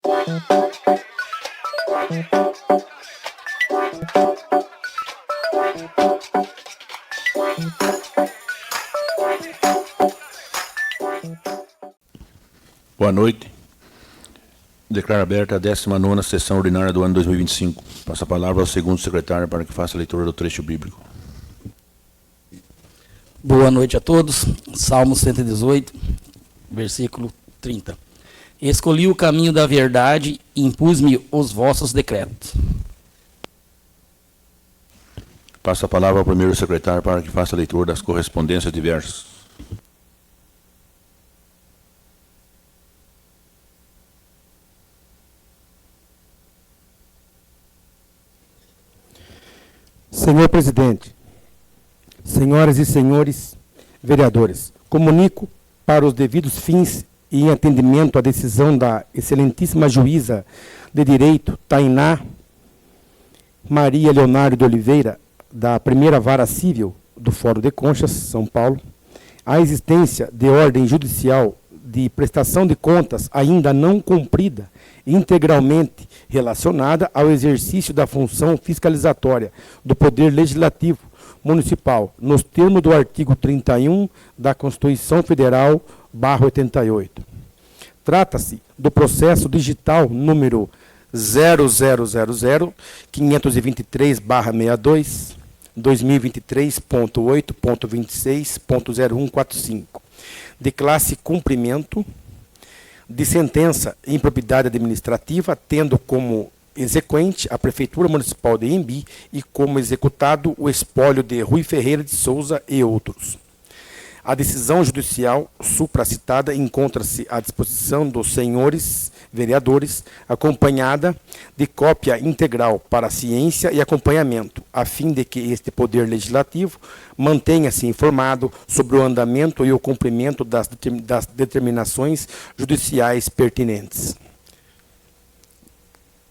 Boa noite. Declaro aberta a 19ª sessão ordinária do ano 2025. Passo a palavra ao segundo secretário para que faça a leitura do trecho bíblico. Boa noite a todos. Salmo 118, versículo 30. Escolhi o caminho da verdade e impus-me os vossos decretos. Passo a palavra ao primeiro secretário para que faça a leitura das correspondências diversas. Senhor Presidente, senhoras e senhores vereadores, comunico para os devidos fins e em atendimento à decisão da excelentíssima juíza de direito Tainá Maria Leonardo de Oliveira, da primeira vara civil do Fórum de Conchas, São Paulo, a existência de ordem judicial de prestação de contas ainda não cumprida, integralmente relacionada ao exercício da função fiscalizatória do Poder Legislativo Municipal, nos termos do artigo 31 da Constituição Federal, /88. Trata-se do processo digital número 0000-523/62, 2023.8.26.0145, de classe cumprimento de sentença em propriedade administrativa, tendo como exequente a Prefeitura Municipal de Inhambi e como executado o espólio de Rui Ferreira de Souza e outros. A decisão judicial supracitada encontra-se à disposição dos senhores vereadores, acompanhada de cópia integral para ciência e acompanhamento, a fim de que este Poder Legislativo mantenha-se informado sobre o andamento e o cumprimento das determinações judiciais pertinentes.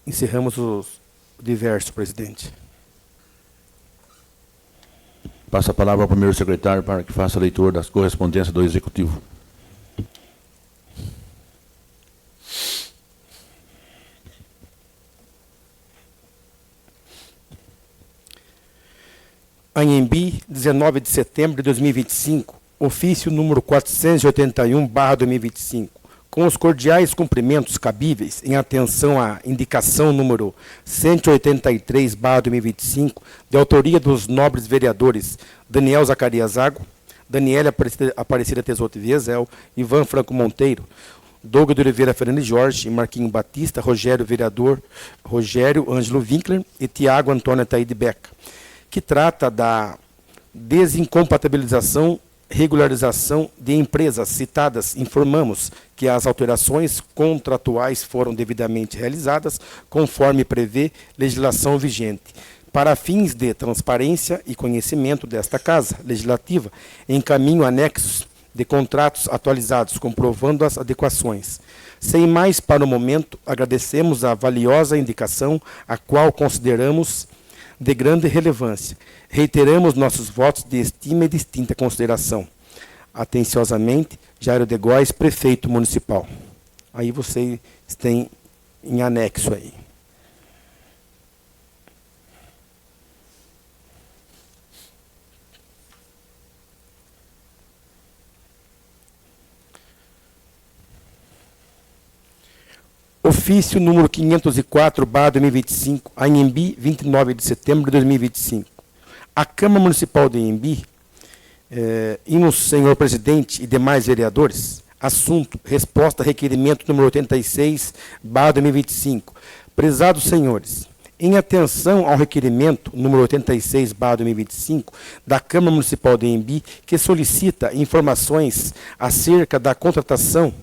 Encerramos os diversos, presidente. Passa a palavra ao primeiro secretário para que faça a leitura das correspondências do Executivo. Anhembi, 19 de setembro de 2025, ofício número 481/2025, com os cordiais cumprimentos cabíveis em atenção à indicação número 183/2025, de autoria dos nobres vereadores Daniel Zacarias Zago, Daniela Aparecida Tesouro Viesel, Ivan Franco Monteiro, Douglas de Oliveira Fernandes Jorge, Marquinho Batista, vereador Rogério Ângelo Winkler e Tiago Antônio Ataíde Beca, que trata da desincompatibilização, regularização de empresas citadas. Informamos que as alterações contratuais foram devidamente realizadas, conforme prevê legislação vigente. Para fins de transparência e conhecimento desta Casa Legislativa, encaminho anexos de contratos atualizados, comprovando as adequações. Sem mais para o momento, agradecemos a valiosa indicação, a qual consideramos de grande relevância. Reiteramos nossos votos de estima e distinta consideração. Atenciosamente, Jairo de Góes, prefeito municipal. Aí vocês têm em anexo aí. Ofício número 504/2025, Anhembi, 29 de setembro de 2025. A Câmara Municipal de Anhembi, senhor presidente e demais vereadores, assunto, resposta a requerimento número 86/2025. Prezados senhores, em atenção ao requerimento número 86/2025 da Câmara Municipal de Anhembi, que solicita informações acerca da contratação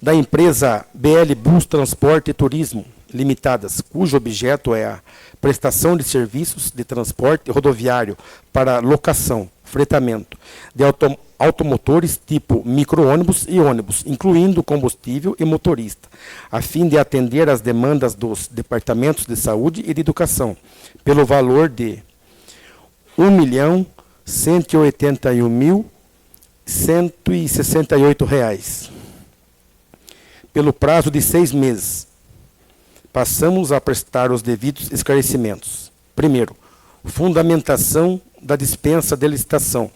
da empresa BL Bus Transporte e Turismo Limitadas, cujo objeto é a prestação de serviços de transporte rodoviário para locação, fretamento de automotores tipo micro-ônibus e ônibus, incluindo combustível e motorista, a fim de atender às demandas dos departamentos de saúde e de educação, pelo valor de R$ 1.181.168, pelo prazo de 6 meses, passamos a prestar os devidos esclarecimentos. Primeiro, fundamentação da dispensa de licitação.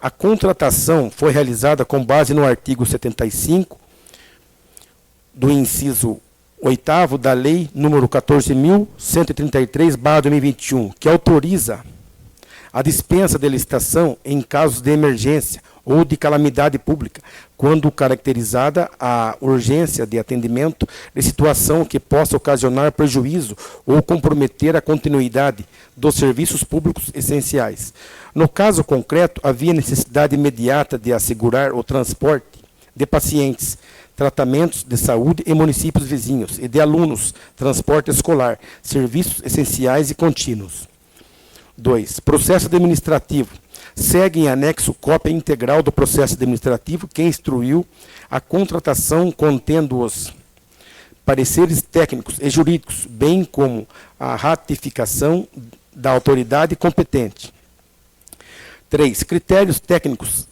A contratação foi realizada com base no artigo 75 do inciso 8º da Lei nº 14.133/2021, que autoriza a dispensa de licitação em casos de emergência ou de calamidade pública, quando caracterizada a urgência de atendimento de situação que possa ocasionar prejuízo ou comprometer a continuidade dos serviços públicos essenciais. No caso concreto, havia necessidade imediata de assegurar o transporte de pacientes, tratamentos de saúde em municípios vizinhos e de alunos, transporte escolar, serviços essenciais e contínuos. 2. Processo administrativo. Segue em anexo cópia integral do processo administrativo que instruiu a contratação contendo os pareceres técnicos e jurídicos, bem como a ratificação da autoridade competente. 3. Critérios técnicos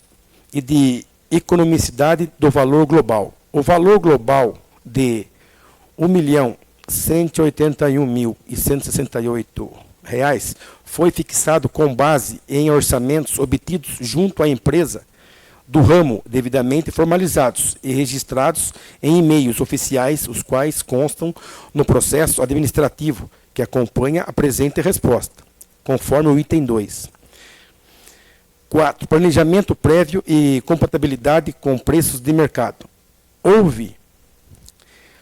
e de economicidade do valor global. O valor global de R$ 1.181.168 foi fixado com base em orçamentos obtidos junto à empresa do ramo, devidamente formalizados e registrados em e-mails oficiais, os quais constam no processo administrativo que acompanha a presente resposta, conforme o item 2. 4. Planejamento prévio e compatibilidade com preços de mercado. Houve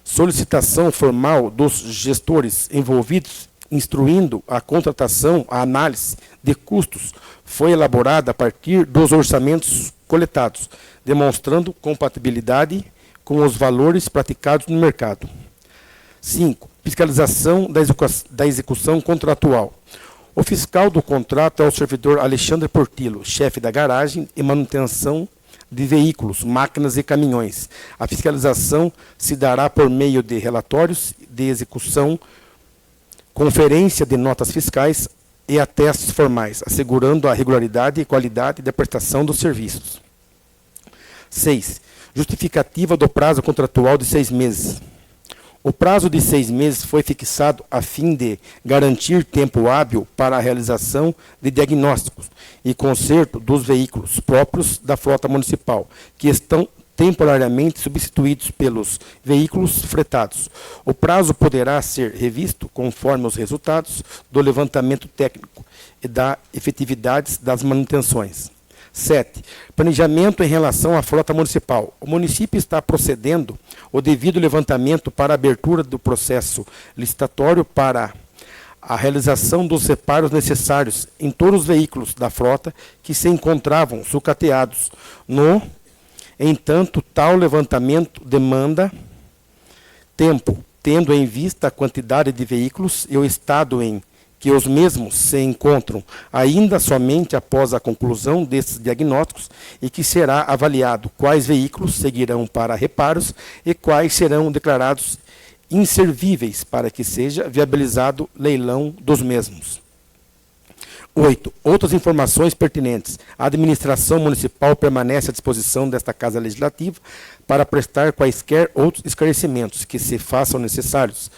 solicitação formal dos gestores envolvidos instruindo a contratação, a análise de custos foi elaborada a partir dos orçamentos coletados, demonstrando compatibilidade com os valores praticados no mercado. 5. Fiscalização da execução contratual. O fiscal do contrato é o servidor Alexandre Portillo, chefe da garagem e manutenção de veículos, máquinas e caminhões. A fiscalização se dará por meio de relatórios de execução, conferência de notas fiscais e atestos formais, assegurando a regularidade e qualidade da prestação dos serviços. 6. Justificativa do prazo contratual de 6 meses. O prazo de 6 meses foi fixado a fim de garantir tempo hábil para a realização de diagnósticos e conserto dos veículos próprios da frota municipal, que estão temporariamente substituídos pelos veículos fretados. O prazo poderá ser revisto conforme os resultados do levantamento técnico e da efetividade das manutenções. 7. Planejamento em relação à frota municipal. O município está procedendo o devido levantamento para a abertura do processo licitatório para a realização dos reparos necessários em todos os veículos da frota que se encontravam sucateados. Entanto, tal levantamento demanda tempo, tendo em vista a quantidade de veículos e o estado em que os mesmos se encontram ainda somente após a conclusão desses diagnósticos e que será avaliado quais veículos seguirão para reparos e quais serão declarados inservíveis para que seja viabilizado leilão dos mesmos. 8. Outras informações pertinentes. A administração municipal permanece à disposição desta Casa Legislativa para prestar quaisquer outros esclarecimentos que se façam necessários,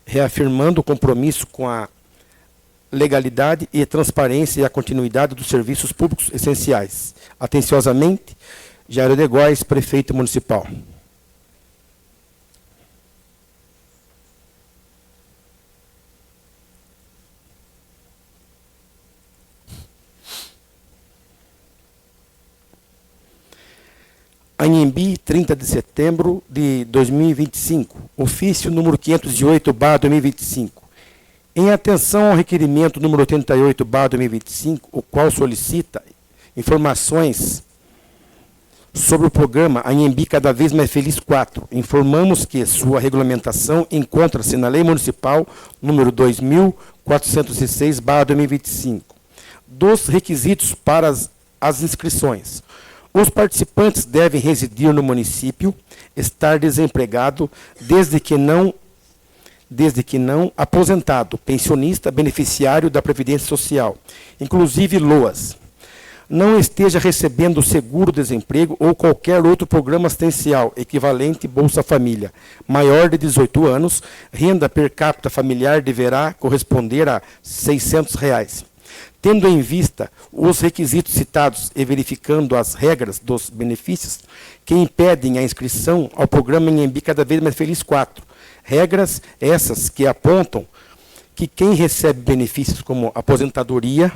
reafirmando o compromisso com a legalidade e transparência e a continuidade dos serviços públicos essenciais. Atenciosamente, Jairo de Góes, Prefeito Municipal. Anhembi, 30 de setembro de 2025, ofício número 508/2025. Em atenção ao requerimento número 88/2025, o qual solicita informações sobre o programa Anhembi Cada Vez Mais Feliz 4, informamos que sua regulamentação encontra-se na Lei Municipal número 2406/2025. Dos requisitos para as inscrições. Os participantes devem residir no município, estar desempregado, desde que não aposentado, pensionista, beneficiário da Previdência Social, inclusive LOAS. não esteja recebendo o seguro-desemprego ou qualquer outro programa assistencial equivalente Bolsa Família, maior de 18 anos, renda per capita familiar deverá corresponder a R$ 600. Tendo em vista os requisitos citados e verificando as regras dos benefícios que impedem a inscrição ao programa Anhembi Cada Vez Mais Feliz 4, regras essas que apontam que quem recebe benefícios como aposentadoria,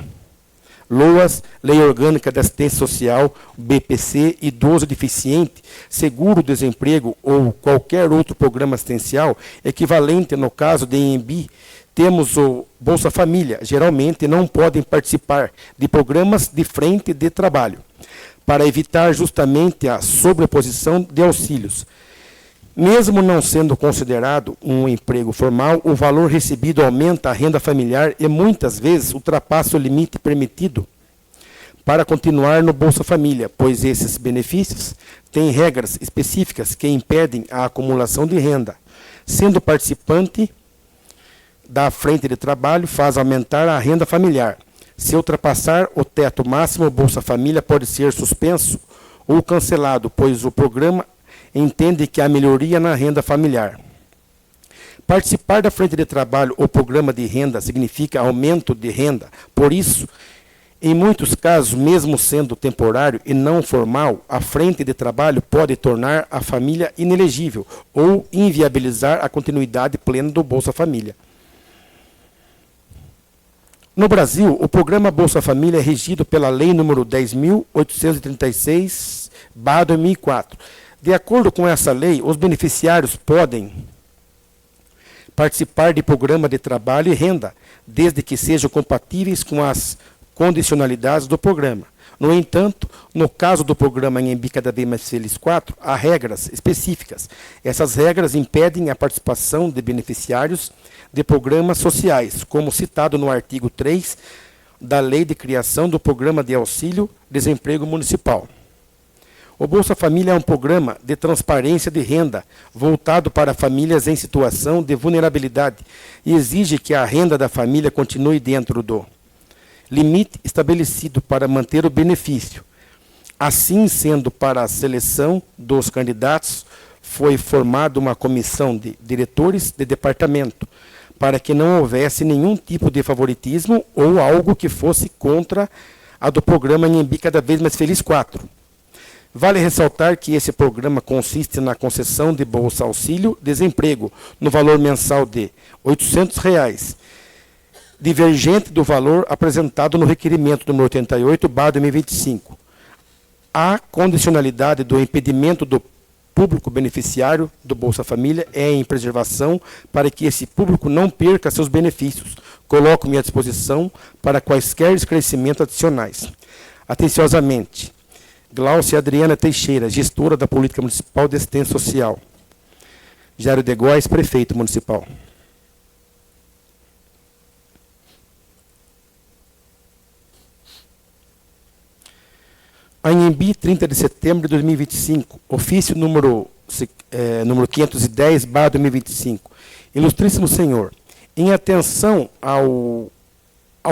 LOAS, Lei Orgânica da Assistência Social, BPC, idoso deficiente, seguro-desemprego ou qualquer outro programa assistencial equivalente no caso de Anhembi, temos o Bolsa Família, geralmente não podem participar de programas de frente de trabalho, para evitar justamente a sobreposição de auxílios. Mesmo não sendo considerado um emprego formal, o valor recebido aumenta a renda familiar e muitas vezes ultrapassa o limite permitido para continuar no Bolsa Família, pois esses benefícios têm regras específicas que impedem a acumulação de renda. Sendo participante da frente de trabalho, faz aumentar a renda familiar. Se ultrapassar o teto máximo, o Bolsa Família pode ser suspenso ou cancelado, pois o programa entende que há melhoria na renda familiar. Participar da frente de trabalho ou programa de renda significa aumento de renda. Por isso, em muitos casos, mesmo sendo temporário e não formal, a frente de trabalho pode tornar a família inelegível ou inviabilizar a continuidade plena do Bolsa Família. No Brasil, o programa Bolsa Família é regido pela Lei nº 10.836/2004. De acordo com essa lei, os beneficiários podem participar de programa de trabalho e renda, desde que sejam compatíveis com as condicionalidades do programa. No entanto, no caso do programa Anhembi Cada Vez Mais Feliz 4, há regras específicas. Essas regras impedem a participação de beneficiários de programas sociais, como citado no artigo 3 da Lei de Criação do Programa de Auxílio Desemprego Municipal. O Bolsa Família é um programa de transparência de renda voltado para famílias em situação de vulnerabilidade e exige que a renda da família continue dentro do limite estabelecido para manter o benefício. Assim sendo, para a seleção dos candidatos, foi formada uma comissão de diretores de departamento, para que não houvesse nenhum tipo de favoritismo ou algo que fosse contra a do programa Anhembi Cada Vez Mais Feliz 4. Vale ressaltar que esse programa consiste na concessão de Bolsa Auxílio Desemprego, no valor mensal de R$ 800, divergente do valor apresentado no requerimento número 88/2025. A condicionalidade do impedimento do público beneficiário do Bolsa Família é em preservação para que esse público não perca seus benefícios. Coloco-me à disposição para quaisquer esclarecimentos adicionais. Atenciosamente, Gláucia Adriana Teixeira, gestora da Política Municipal de Assistência Social. Jairo de Góes, prefeito municipal. Anhembi, 30 de setembro de 2025, ofício número 510/2025. Ilustríssimo Senhor, em atenção ao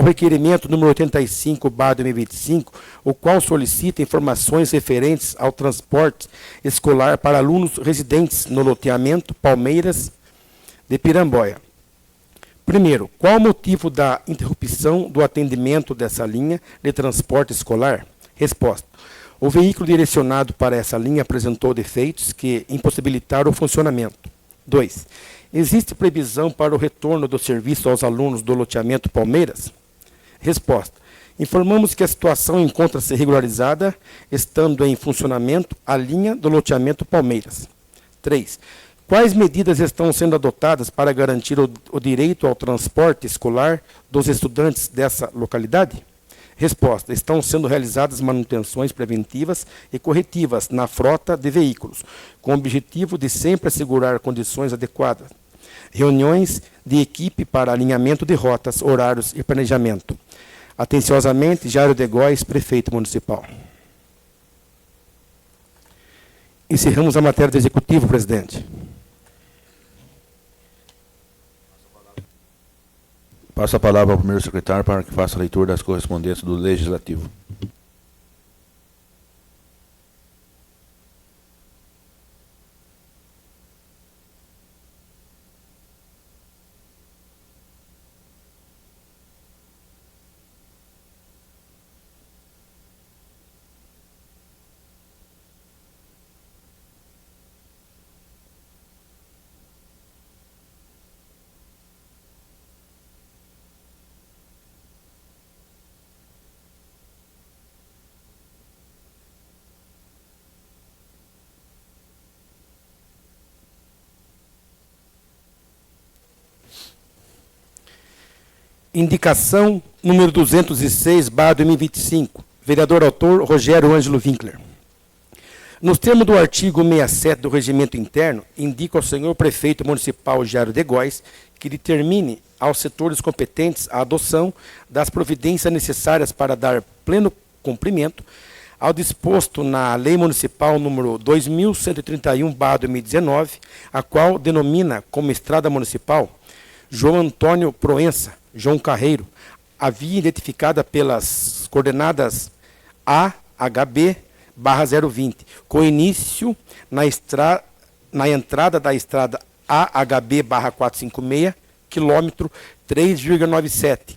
requerimento número 85/2025, o qual solicita informações referentes ao transporte escolar para alunos residentes no loteamento Palmeiras de Piramboia. Primeiro, qual o motivo da interrupção do atendimento dessa linha de transporte escolar? Resposta. O veículo direcionado para essa linha apresentou defeitos que impossibilitaram o funcionamento. 2. Existe previsão para o retorno do serviço aos alunos do loteamento Palmeiras? Resposta. Informamos que a situação encontra-se regularizada, estando em funcionamento a linha do loteamento Palmeiras. 3. Quais medidas estão sendo adotadas para garantir o direito ao transporte escolar dos estudantes dessa localidade? Resposta. Estão sendo realizadas manutenções preventivas e corretivas na frota de veículos, com o objetivo de sempre assegurar condições adequadas. Reuniões de equipe para alinhamento de rotas, horários e planejamento. Atenciosamente, Jairo de Góes, prefeito municipal. Encerramos a matéria do executivo, presidente. Passo a palavra ao primeiro secretário para que faça a leitura das correspondências do Legislativo. Indicação número 206/2025. Vereador autor Rogério Ângelo Winkler. Nos termos do artigo 67 do Regimento Interno, indica ao senhor prefeito municipal Jairo de Góes que determine aos setores competentes a adoção das providências necessárias para dar pleno cumprimento ao disposto na Lei Municipal número 2131/2019, a qual denomina como Estrada Municipal João Antônio Proença, João Carreiro, a via identificada pelas coordenadas AHB/020, com início na entrada da estrada AHB/456, quilômetro 3,97,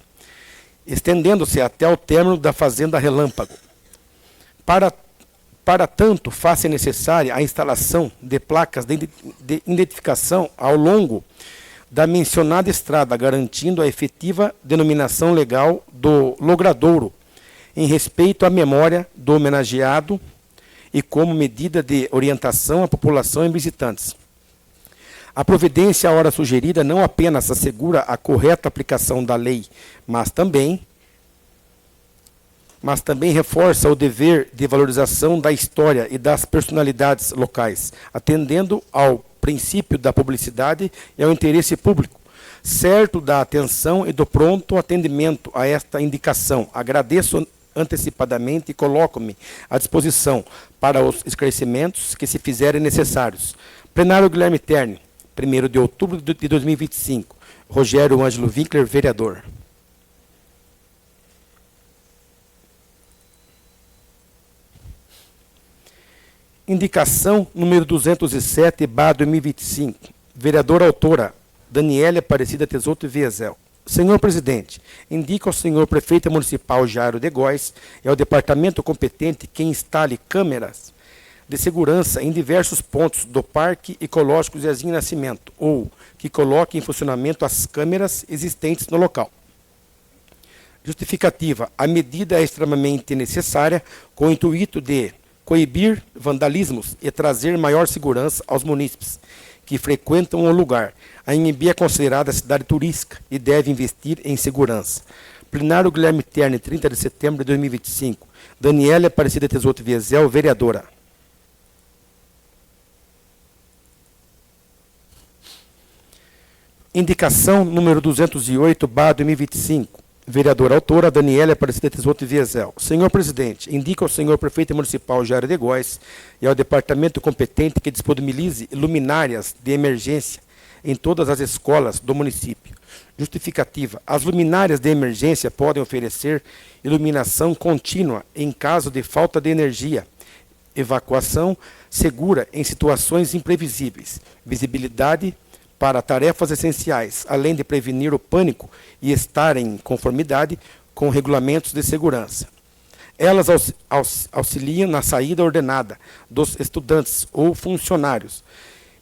estendendo-se até o término da Fazenda Relâmpago. Para tanto, faça necessária a instalação de placas de identificação ao longo da mencionada estrada, garantindo a efetiva denominação legal do logradouro, em respeito à memória do homenageado e como medida de orientação à população e visitantes. A providência à hora sugerida não apenas assegura a correta aplicação da lei, mas também reforça o dever de valorização da história e das personalidades locais, atendendo ao princípio da publicidade e ao interesse público, certo da atenção e do pronto atendimento a esta indicação. Agradeço antecipadamente e coloco-me à disposição para os esclarecimentos que se fizerem necessários. Plenário Guilherme Terni, 1º de outubro de 2025. Rogério Ângelo Winkler, vereador. Indicação número 207/2025. Vereadora autora, Daniela Aparecida Tesoto Viesel. Senhor presidente, indica ao senhor prefeito municipal Jairo de Góes e ao departamento competente que instale câmeras de segurança em diversos pontos do Parque Ecológico Zezinho Nascimento, ou que coloque em funcionamento as câmeras existentes no local. Justificativa. A medida é extremamente necessária com o intuito de coibir vandalismos e trazer maior segurança aos munícipes que frequentam o lugar. A Anhembi é considerada cidade turística e deve investir em segurança. Plenário Guilherme Terni, 30 de setembro de 2025. Daniela Aparecida Tesoto Viesel, vereadora. Indicação número 208/2025. Vereadora autora, Daniela Aparecida Tesoto Viesel. Senhor presidente, indica ao senhor prefeito municipal Jairo de Góes e ao departamento competente que disponibilize luminárias de emergência em todas as escolas do município. Justificativa. As luminárias de emergência podem oferecer iluminação contínua em caso de falta de energia, evacuação segura em situações imprevisíveis, visibilidade para tarefas essenciais, além de prevenir o pânico e estar em conformidade com regulamentos de segurança. Elas auxiliam na saída ordenada dos estudantes ou funcionários,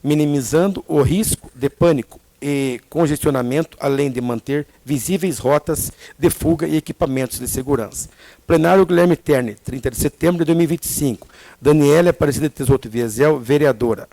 minimizando o risco de pânico e congestionamento, além de manter visíveis rotas de fuga e equipamentos de segurança. Plenário Guilherme Terni, 30 de setembro de 2025. Daniela Aparecida Tesoto Viesel, vereadora.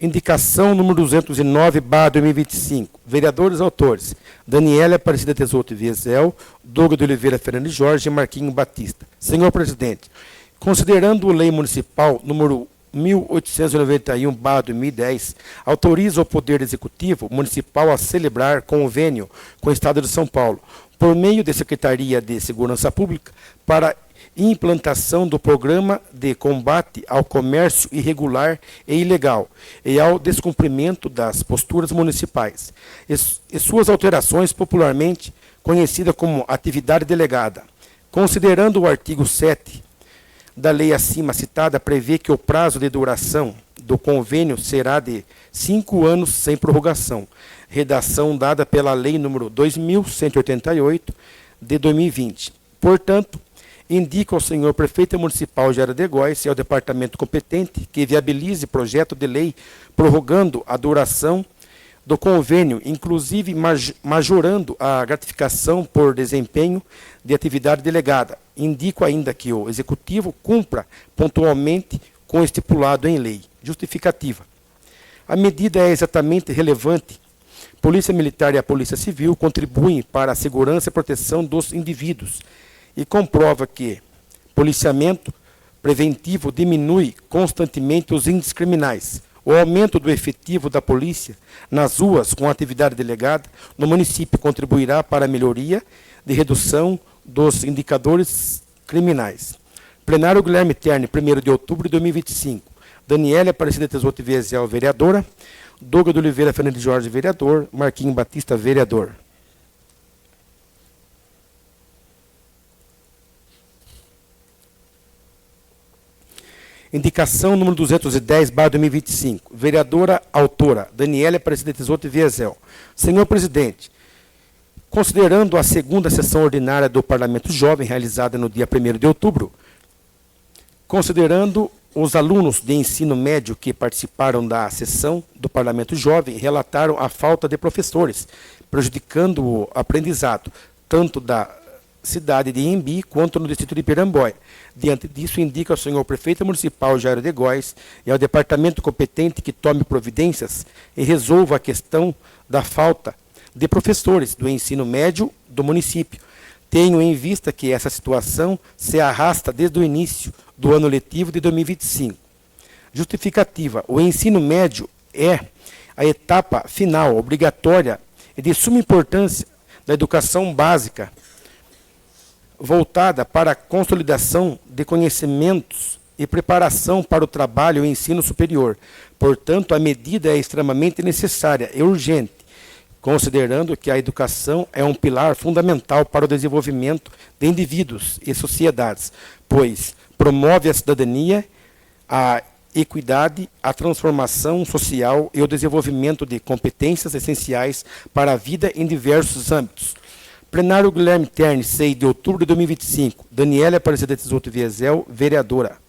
Indicação número 209/2025. Vereadores autores: Daniela Aparecida Tesoto Viesel, Douglas de Oliveira Fernandes Jorge e Marquinho Batista. Senhor presidente, considerando a Lei Municipal número 1891/2010, autoriza o Poder Executivo Municipal a celebrar convênio com o Estado de São Paulo, por meio da Secretaria de Segurança Pública, para implantação do Programa de Combate ao Comércio Irregular e Ilegal e ao descumprimento das posturas municipais, e suas alterações popularmente conhecida como atividade delegada. Considerando o artigo 7 da lei acima citada, prevê que o prazo de duração do convênio será de 5 anos sem prorrogação, redação dada pela Lei nº 2188 de 2020. Portanto, indica ao senhor prefeito municipal Jairo de Góes e ao departamento competente que viabilize projeto de lei prorrogando a duração do convênio, inclusive majorando a gratificação por desempenho de atividade delegada. Indico ainda que o Executivo cumpra pontualmente com o estipulado em lei. Justificativa. A medida é exatamente relevante. Polícia Militar e a Polícia Civil contribuem para a segurança e proteção dos indivíduos e comprova que policiamento preventivo diminui constantemente os índices criminais. O aumento do efetivo da polícia nas ruas com atividade delegada no município contribuirá para a melhoria de redução dos indicadores criminais. Plenário Guilherme Terni, 1º de outubro de 2025. Daniela Aparecida Tesoto Viesel, vereadora. Douglas de Oliveira Fernandes Jorge, vereador. Marquinhos Batista, vereador. Indicação número 210/2025. Vereadora autora, Daniela Aparecida Tesoto Viesel. Senhor presidente, considerando a segunda sessão ordinária do Parlamento Jovem, realizada no dia 1º de outubro, considerando os alunos de ensino médio que participaram da sessão do Parlamento Jovem relataram a falta de professores, prejudicando o aprendizado, tanto da cidade de Embi quanto no distrito de Piramboia. Diante disso, indica ao senhor prefeito municipal Jairo de Góes e ao departamento competente que tome providências e resolva a questão da falta de professores do ensino médio do município. Tenho em vista que essa situação se arrasta desde o início do ano letivo de 2025. Justificativa: o ensino médio é a etapa final, obrigatória e de suma importância da educação básica, voltada para a consolidação de conhecimentos e preparação para o trabalho e ensino superior. Portanto, a medida é extremamente necessária e urgente, considerando que a educação é um pilar fundamental para o desenvolvimento de indivíduos e sociedades, pois promove a cidadania, a equidade, a transformação social e o desenvolvimento de competências essenciais para a vida em diversos âmbitos. Plenário Guilherme Terni, 6 de outubro de 2025. Daniela Aparecida Tesoto Viesel, vereadora.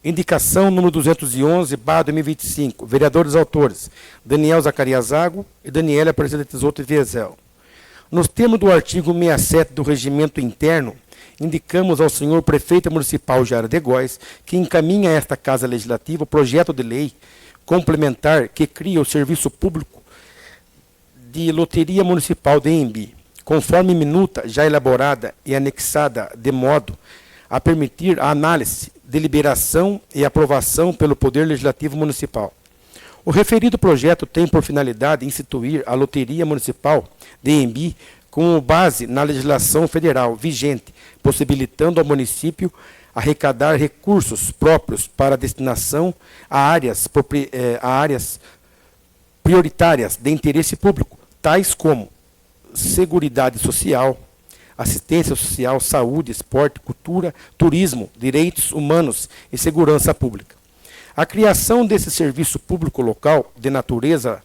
Indicação número 211/2025. Vereadores autores: Daniel Zacarias Zago e Daniela Aparecida Tesoto Viesel. Nos termos do artigo 67 do Regimento Interno, indicamos ao senhor prefeito municipal Jairo de Góes que encaminha a esta Casa Legislativa o projeto de lei complementar que cria o serviço público de loteria municipal de Embi, conforme minuta já elaborada e anexada de modo a permitir a análise, deliberação e aprovação pelo Poder Legislativo Municipal. O referido projeto tem por finalidade instituir a Loteria Municipal de Embi com base na legislação federal vigente, possibilitando ao município arrecadar recursos próprios para destinação a áreas prioritárias de interesse público, tais como seguridade social, assistência social, saúde, esporte, cultura, turismo, direitos humanos e segurança pública. A criação desse serviço público local de natureza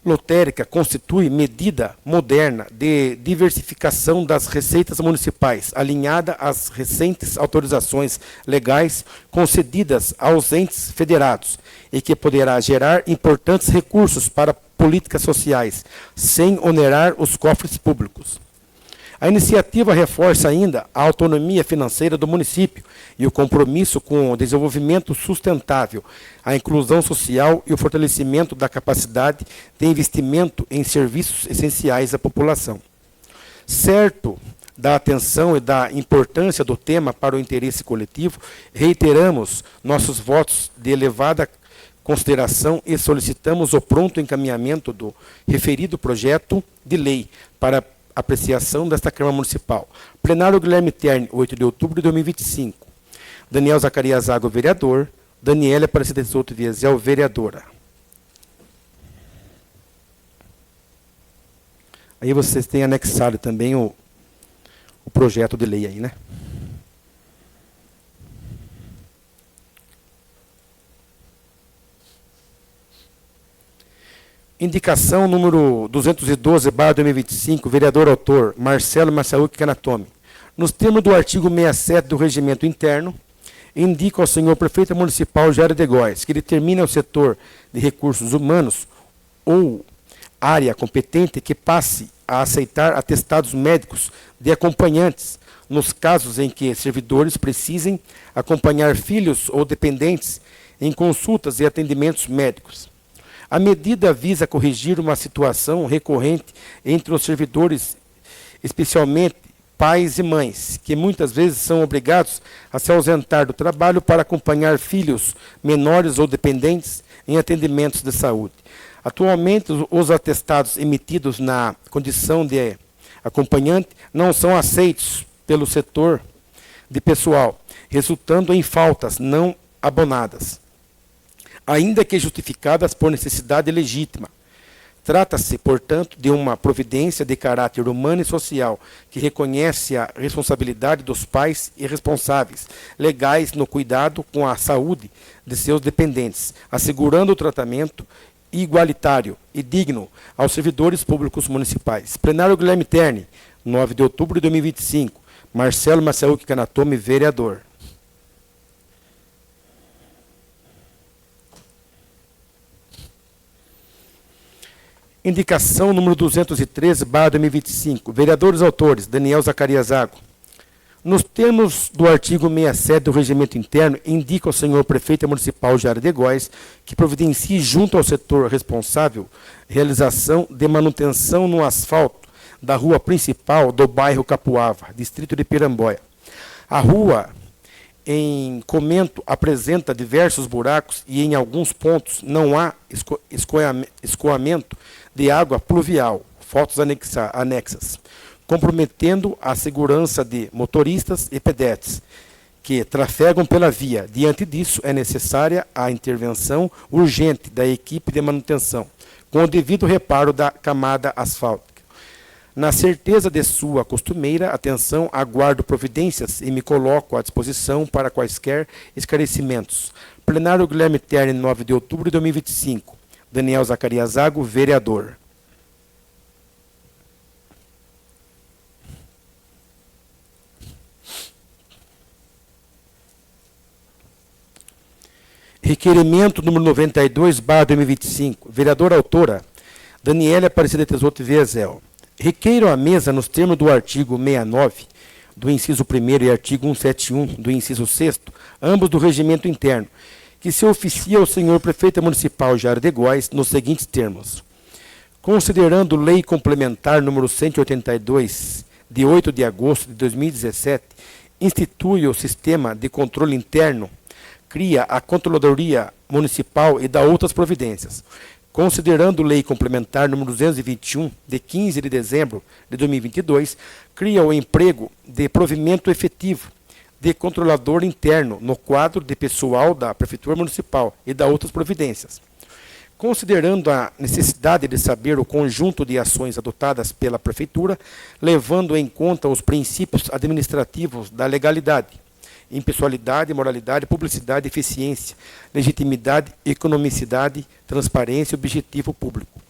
lotérica constitui medida moderna de diversificação das receitas municipais, alinhada às recentes autorizações legais concedidas aos entes federados, e que poderá gerar importantes recursos para políticas sociais, sem onerar os cofres públicos. A iniciativa reforça ainda a autonomia financeira do município e o compromisso com o desenvolvimento sustentável, a inclusão social e o fortalecimento da capacidade de investimento em serviços essenciais à população. Certo da atenção e da importância do tema para o interesse coletivo, reiteramos nossos votos de elevada consideração e solicitamos o pronto encaminhamento do referido projeto de lei para apreciação desta Câmara Municipal. Plenário Guilherme Terni, 8 de outubro de 2025. Daniel Zacarias Zago, vereador. Daniela Aparecida Tesoto Viesel, vereadora. Aí vocês têm anexado também o projeto de lei aí, né? Indicação número 212/2025, vereador autor, Marcelo Massaúque Canatome. Nos termos do artigo 67 do Regimento Interno, indica ao senhor prefeito municipal Jairo de Góes que determine ao setor de recursos humanos ou área competente que passe a aceitar atestados médicos de acompanhantes, nos casos em que servidores precisem acompanhar filhos ou dependentes em consultas e atendimentos médicos. A medida visa corrigir uma situação recorrente entre os servidores, especialmente pais e mães, que muitas vezes são obrigados a se ausentar do trabalho para acompanhar filhos menores ou dependentes em atendimentos de saúde. Atualmente, os atestados emitidos na condição de acompanhante não são aceitos pelo setor de pessoal, resultando em faltas não abonadas, ainda que justificadas por necessidade legítima. Trata-se, portanto, de uma providência de caráter humano e social que reconhece a responsabilidade dos pais e responsáveis legais no cuidado com a saúde de seus dependentes, assegurando o tratamento igualitário e digno aos servidores públicos municipais. Plenário Guilherme Terni, 9 de outubro de 2025. Marcelo Massaúque Canatome, vereador. Indicação número 213/2025. Vereadores autores: Daniel Zacarias Zago. Nos termos do artigo 67 do Regimento Interno, indica ao senhor prefeito municipal Jair de Góes que providencie junto ao setor responsável realização de manutenção no asfalto da rua principal do bairro Capuava, distrito de Piramboia. A rua, em comento, apresenta diversos buracos e em alguns pontos não há escoamento de água pluvial, fotos anexas, comprometendo a segurança de motoristas e pedestres que trafegam pela via. Diante disso, é necessária a intervenção urgente da equipe de manutenção, com o devido reparo da camada asfáltica. Na certeza de sua costumeira atenção, aguardo providências e me coloco à disposição para quaisquer esclarecimentos. Plenário Guilherme Terni, 9 de outubro de 2025. Daniel Zacarias Zago, vereador. Requerimento número 92/2025. Vereadora autora, Daniela Aparecida Tesouro Viezel. Requeiro à mesa, nos termos do artigo 69, do inciso 1º e artigo 171, do inciso 6º, ambos do regimento interno, que se oficia ao senhor prefeito municipal Jair de Góes nos seguintes termos. Considerando lei complementar número 182, de 8 de agosto de 2017, institui o sistema de controle interno, cria a Controladoria Municipal e dá outras providências. Considerando lei complementar número 221, de 15 de dezembro de 2022, cria o emprego de provimento efetivo de controlador interno no quadro de pessoal da Prefeitura Municipal e dá outras providências. Considerando a necessidade de saber o conjunto de ações adotadas pela Prefeitura, levando em conta os princípios administrativos da legalidade, impessoalidade, moralidade, publicidade, eficiência, legitimidade, economicidade, transparência e objetivo público.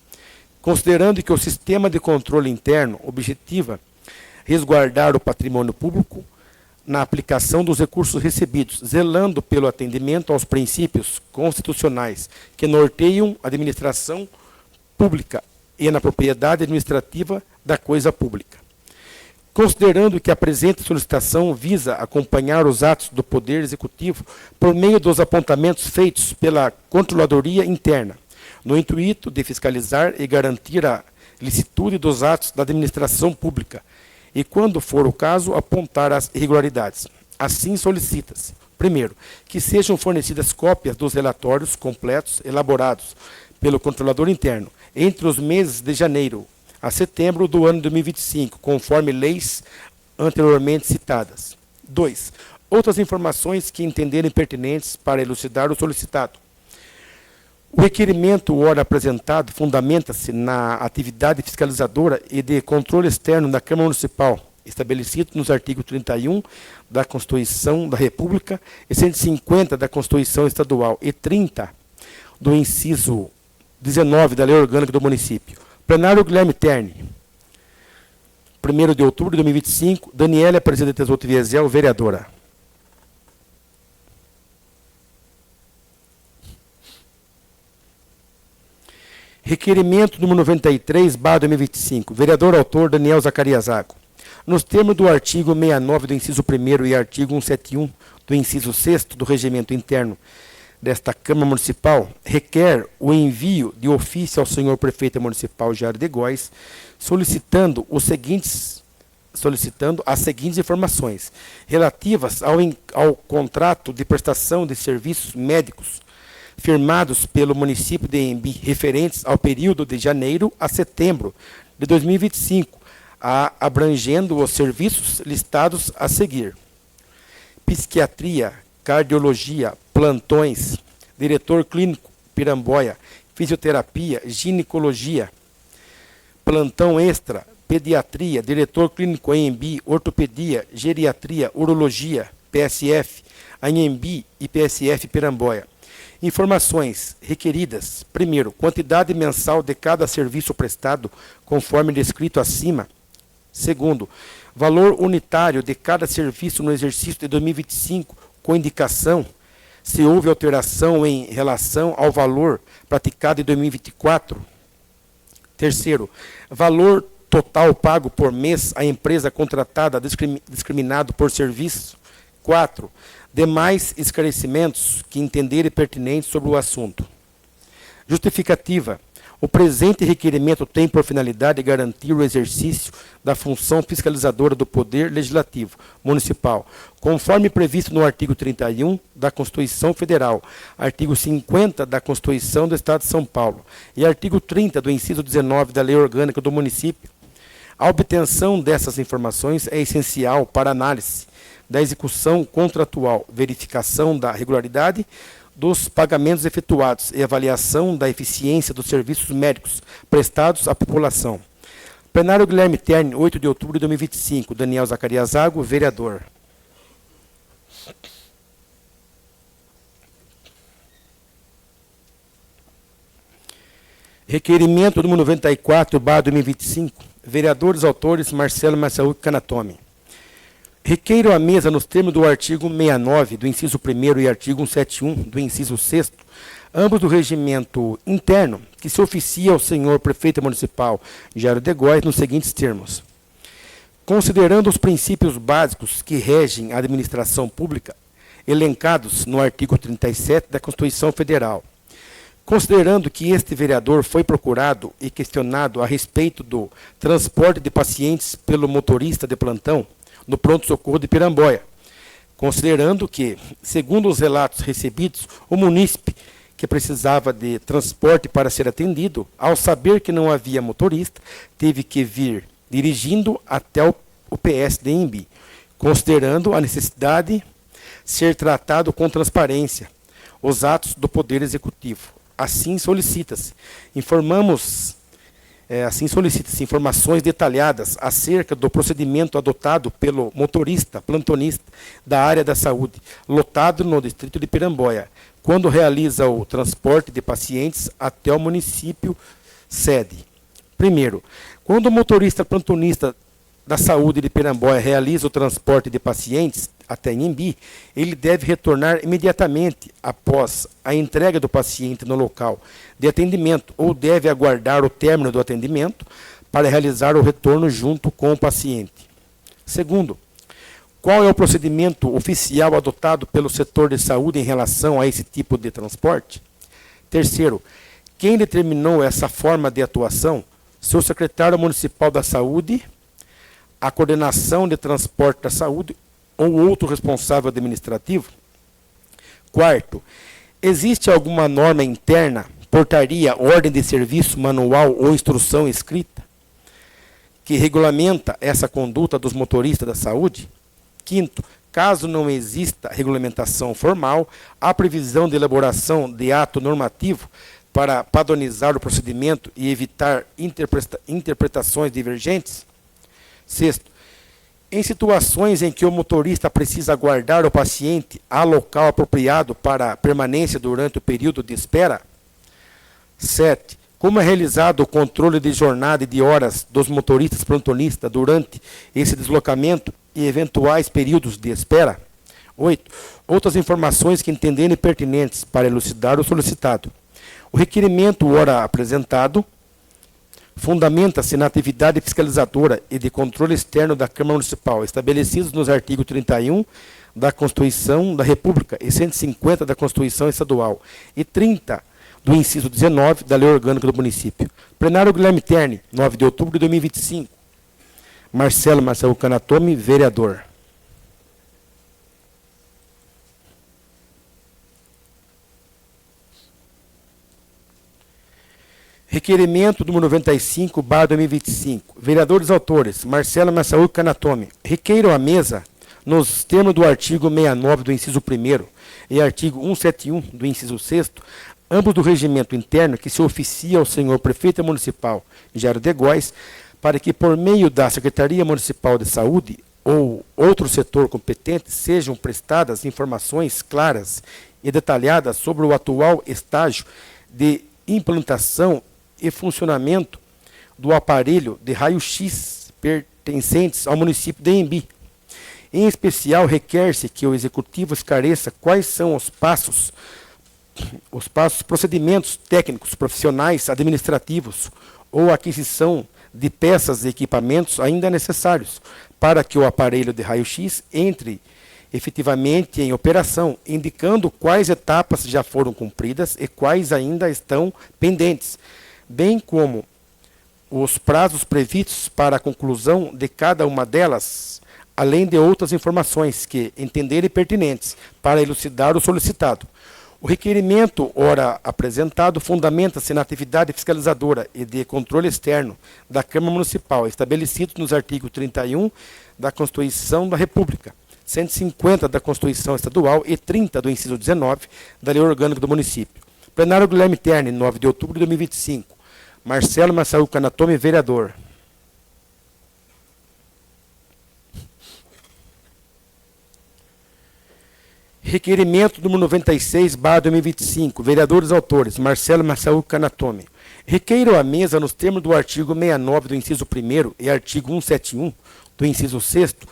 Considerando que o sistema de controle interno objetiva resguardar o patrimônio público na aplicação dos recursos recebidos, zelando pelo atendimento aos princípios constitucionais que norteiam a administração pública e na propriedade administrativa da coisa pública. Considerando que a presente solicitação visa acompanhar os atos do Poder Executivo por meio dos apontamentos feitos pela Controladoria Interna, no intuito de fiscalizar e garantir a licitude dos atos da administração pública, e, quando for o caso, apontar as irregularidades. Assim, solicita-se, primeiro, que sejam fornecidas cópias dos relatórios completos elaborados pelo Controlador Interno entre os meses de janeiro a setembro do ano de 2025, conforme leis anteriormente citadas. 2. Outras informações que entenderem pertinentes para elucidar o solicitado. O requerimento, ora apresentado, fundamenta-se na atividade fiscalizadora e de controle externo da Câmara Municipal, estabelecido nos artigos 31 da Constituição da República e 150 da Constituição Estadual e 30 do inciso 19 da Lei Orgânica do Município. Plenário Guilherme Terni, 1º de outubro de 2025, Daniela Aparecida Tesouro Viezel, vereadora. Requerimento número 93/2025. Vereador autor Daniel Zacarias Zago. Nos termos do artigo 69 do inciso 1º e artigo 171 do inciso 6º do Regimento Interno desta Câmara Municipal, requer o envio de ofício ao senhor Prefeito Municipal Jairo de Góes, solicitando as seguintes informações relativas ao contrato de prestação de serviços médicos firmados pelo município de Embi, referentes ao período de janeiro a setembro de 2025, abrangendo os serviços listados a seguir: psiquiatria, cardiologia, plantões, diretor clínico Piramboia, fisioterapia, ginecologia, plantão extra, pediatria, diretor clínico Anhembi, ortopedia, geriatria, urologia, PSF, Anhembi e PSF Piramboia. Informações requeridas: primeiro, quantidade mensal de cada serviço prestado, conforme descrito acima. Segundo, valor unitário de cada serviço no exercício de 2025, com indicação se houve alteração em relação ao valor praticado em 2024. Terceiro, valor total pago por mês à empresa contratada discriminado por serviço. 4. Demais esclarecimentos que entenderem pertinentes sobre o assunto. Justificativa. O presente requerimento tem por finalidade garantir o exercício da função fiscalizadora do Poder Legislativo Municipal, conforme previsto no artigo 31 da Constituição Federal, artigo 50 da Constituição do Estado de São Paulo e artigo 30 do inciso 19 da Lei Orgânica do Município. A obtenção dessas informações é essencial para análise da execução contratual, verificação da regularidade dos pagamentos efetuados e avaliação da eficiência dos serviços médicos prestados à população. Plenário Guilherme Terni, 8 de outubro de 2025. Daniel Zacarias Zago, vereador. Requerimento número 94/2025. Vereadores autores Marcelo Massaúco Canatome. Requeiro à mesa, nos termos do artigo 69 do inciso 1º e artigo 171 do inciso 6º, ambos do regimento interno, que se oficia ao senhor Prefeito Municipal Jairo de Góes nos seguintes termos: considerando os princípios básicos que regem a administração pública, elencados no artigo 37 da Constituição Federal, considerando que este vereador foi procurado e questionado a respeito do transporte de pacientes pelo motorista de plantão no pronto-socorro de Piramboia, considerando que, segundo os relatos recebidos, o munícipe que precisava de transporte para ser atendido, ao saber que não havia motorista, teve que vir dirigindo até o PS de Embi, considerando a necessidade de ser tratado com transparência os atos do Poder Executivo. Assim solicita-se informações detalhadas acerca do procedimento adotado pelo motorista plantonista da área da saúde, lotado no distrito de Piramboia, quando realiza o transporte de pacientes até o município sede. Primeiro, quando o motorista plantonista da saúde de Piramboia realiza o transporte de pacientes até Anhembi, ele deve retornar imediatamente após a entrega do paciente no local de atendimento ou deve aguardar o término do atendimento para realizar o retorno junto com o paciente. Segundo, qual é o procedimento oficial adotado pelo setor de saúde em relação a esse tipo de transporte? Terceiro, quem determinou essa forma de atuação? Seu secretário municipal da saúde, a coordenação de transporte da saúde ou outro responsável administrativo? Quarto, existe alguma norma interna, portaria, ordem de serviço, manual ou instrução escrita que regulamenta essa conduta dos motoristas da saúde? Quinto, caso não exista regulamentação formal, há previsão de elaboração de ato normativo para padronizar o procedimento e evitar interpretações divergentes? Sexto, em situações em que o motorista precisa aguardar o paciente a local apropriado para permanência durante o período de espera? 7. Como é realizado o controle de jornada e de horas dos motoristas plantonistas durante esse deslocamento e eventuais períodos de espera? 8. Outras informações que entenderem pertinentes para elucidar o solicitado. O requerimento, ora apresentado, fundamenta-se na atividade fiscalizadora e de controle externo da Câmara Municipal, estabelecidos nos artigos 31 da Constituição da República e 150 da Constituição Estadual e 30 do inciso 19 da Lei Orgânica do Município. Plenário Guilherme Terni, 9 de outubro de 2025. Marcelo Marcelo Canatomi, vereador. Requerimento número 95/2025. Vereadores autores, Marcelo Massaú Canatomi. Requeiro à mesa, nos termos do artigo 69 do inciso 1º e artigo 171 do inciso 6º, ambos do regimento interno, que se oficia ao senhor prefeito municipal, Jairo de Góes, para que por meio da Secretaria Municipal de Saúde ou outro setor competente sejam prestadas informações claras e detalhadas sobre o atual estágio de implantação e funcionamento do aparelho de raio-x pertencentes ao município de Embi. Em especial, requer-se que o Executivo esclareça quais são os passos, procedimentos técnicos, profissionais, administrativos ou aquisição de peças e equipamentos ainda necessários para que o aparelho de raio-x entre efetivamente em operação, indicando quais etapas já foram cumpridas e quais ainda estão pendentes, bem como os prazos previstos para a conclusão de cada uma delas, além de outras informações que entenderem pertinentes para elucidar o solicitado. O requerimento, ora apresentado, fundamenta-se na atividade fiscalizadora e de controle externo da Câmara Municipal, estabelecidos nos artigos 31 da Constituição da República, 150 da Constituição Estadual e 30 do inciso 19 da Lei Orgânica do Município. Plenário Guilherme Terni, 9 de outubro de 2025. Marcelo Massaú Canatomi, vereador. Requerimento número 96/2025. Vereadores autores, Marcelo Massaú Canatomi. Requeiro à mesa, nos termos do artigo 69 do inciso 1º e artigo 171 do inciso 6º,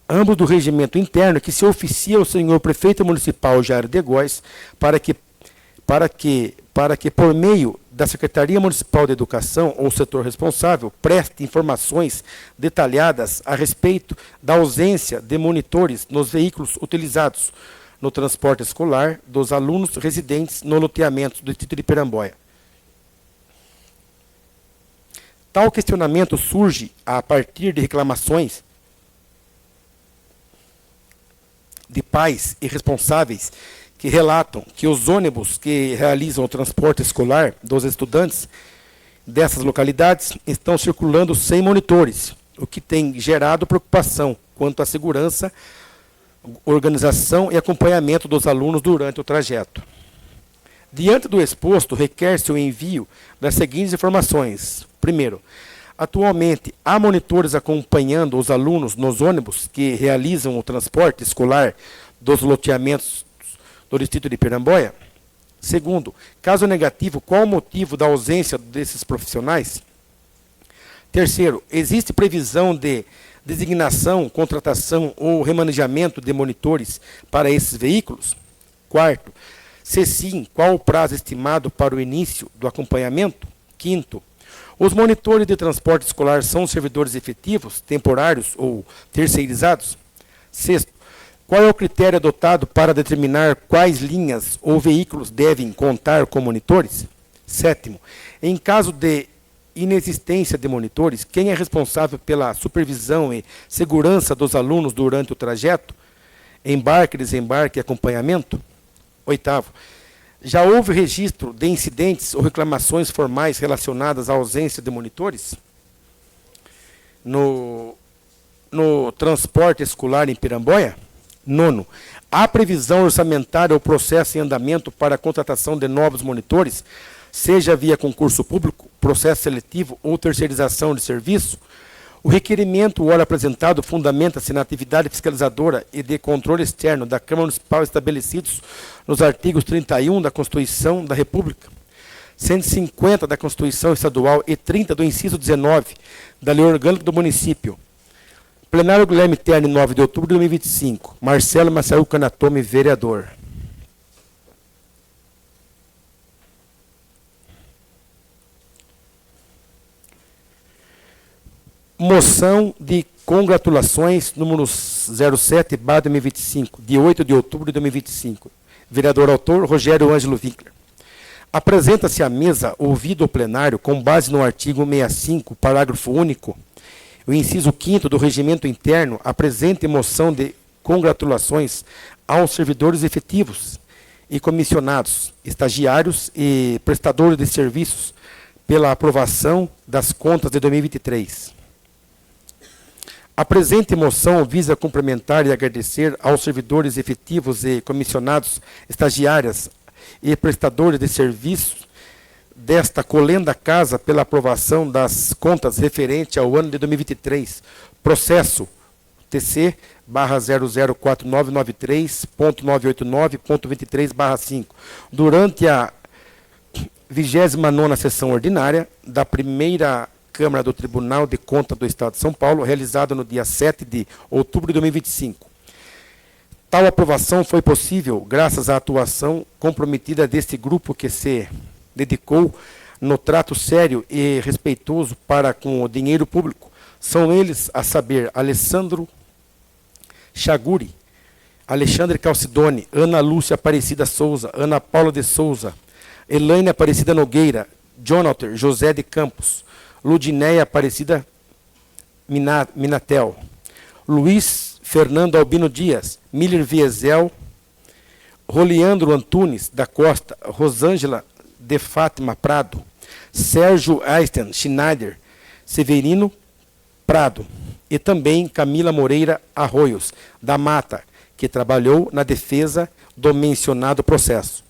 ambos do regimento interno, que se oficia ao senhor prefeito municipal Jairo de Góes, para que por meio da Secretaria Municipal de Educação ou setor responsável, preste informações detalhadas a respeito da ausência de monitores nos veículos utilizados no transporte escolar dos alunos residentes no loteamento do Distrito de Piramboia. Tal questionamento surge a partir de reclamações de pais e responsáveis que relatam que os ônibus que realizam o transporte escolar dos estudantes dessas localidades estão circulando sem monitores, o que tem gerado preocupação quanto à segurança, organização e acompanhamento dos alunos durante o trajeto. Diante do exposto, requer-se o envio das seguintes informações. Primeiro, atualmente há monitores acompanhando os alunos nos ônibus que realizam o transporte escolar dos loteamentos do Distrito de Piramboia? Segundo, caso negativo, qual o motivo da ausência desses profissionais? Terceiro, existe previsão de designação, contratação ou remanejamento de monitores para esses veículos? Quarto, se sim, qual o prazo estimado para o início do acompanhamento? Quinto, os monitores de transporte escolar são servidores efetivos, temporários ou terceirizados? Sexto, qual é o critério adotado para determinar quais linhas ou veículos devem contar com monitores? Sétimo, em caso de inexistência de monitores, quem é responsável pela supervisão e segurança dos alunos durante o trajeto? Embarque, desembarque e acompanhamento? Oitavo, já houve registro de incidentes ou reclamações formais relacionadas à ausência de monitores no transporte escolar em Piramboia? Nono, há previsão orçamentária ou processo em andamento para a contratação de novos monitores, seja via concurso público, processo seletivo ou terceirização de serviço? O requerimento, ora apresentado, fundamenta-se na atividade fiscalizadora e de controle externo da Câmara Municipal estabelecidos nos artigos 31 da Constituição da República, 150 da Constituição Estadual e 30 do inciso 19 da Lei Orgânica do Município. Plenário Guilherme Terni, 9 de outubro de 2025. Marcelo Massaú Canatomi, vereador. Moção de congratulações número 07/2025, de 8 de outubro de 2025. Vereador autor, Rogério Ângelo Winkler. Apresenta-se à mesa, ouvido o plenário, com base no artigo 65, parágrafo único, o inciso 5º do Regimento Interno, a presente moção de congratulações aos servidores efetivos e comissionados, estagiários e prestadores de serviços pela aprovação das contas de 2023. A presente moção visa cumprimentar e agradecer aos servidores efetivos e comissionados, estagiárias e prestadores de serviços desta colenda casa pela aprovação das contas referente ao ano de 2023, processo TC/004993.989.23/5, durante a 29ª sessão ordinária da primeira Câmara do Tribunal de Contas do Estado de São Paulo, realizada no dia 7 de outubro de 2025. Tal aprovação foi possível graças à atuação comprometida deste grupo que se dedicou no trato sério e respeitoso para com o dinheiro público. São eles, a saber, Alessandro Chaguri, Alexandre Calcidone, Ana Lúcia Aparecida Souza, Ana Paula de Souza, Elaine Aparecida Nogueira, Jonathan José de Campos, Ludinéia Aparecida Minatel, Luiz Fernando Albino Dias, Miller Viesel, Roliandro Antunes da Costa, Rosângela de Fátima Prado, Sérgio Einstein Schneider, Severino Prado e também Camila Moreira Arroios, da Mata, que trabalhou na defesa do mencionado processo.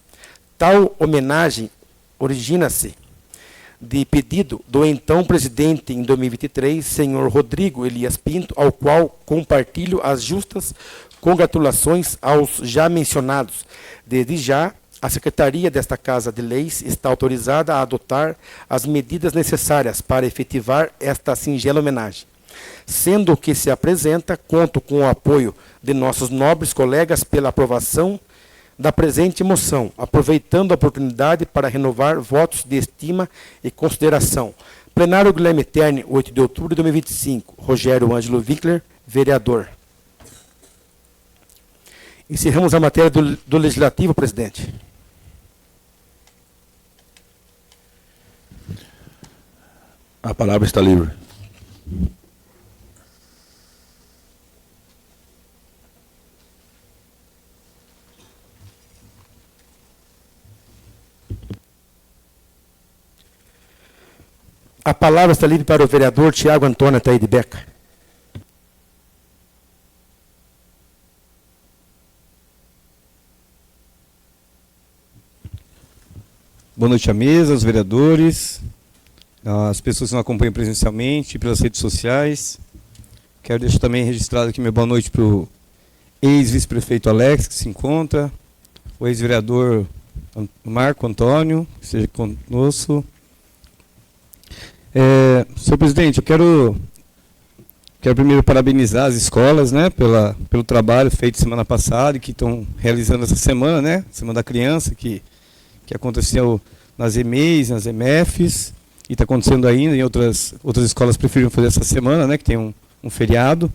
Tal homenagem origina-se de pedido do então presidente em 2023, senhor Rodrigo Elias Pinto, ao qual compartilho as justas congratulações aos já mencionados. Desde já, a Secretaria desta Casa de Leis está autorizada a adotar as medidas necessárias para efetivar esta singela homenagem. Sendo que se apresenta, conto com o apoio de nossos nobres colegas pela aprovação da presente moção, aproveitando a oportunidade para renovar votos de estima e consideração. Plenário Guilherme Terni, 8 de outubro de 2025. Rogério Ângelo Winkler, vereador. Encerramos a matéria do Legislativo, presidente. A palavra está livre. A palavra está livre para o vereador Tiago Antônio Ataíde Beca. Boa noite à mesa, aos vereadores, as pessoas que nos acompanham presencialmente, pelas redes sociais. Quero deixar também registrado aqui minha boa noite para o ex-vice-prefeito Alex, que se encontra, o ex-vereador Marco Antônio, que esteja conosco. Senhor presidente, eu quero primeiro parabenizar as escolas, né, pelo trabalho feito semana passada e que estão realizando essa semana, né, Semana da Criança, que aconteceu nas EMEIs, nas EMEFs, e está acontecendo ainda em outras escolas preferiram fazer essa semana, né, que tem um feriado,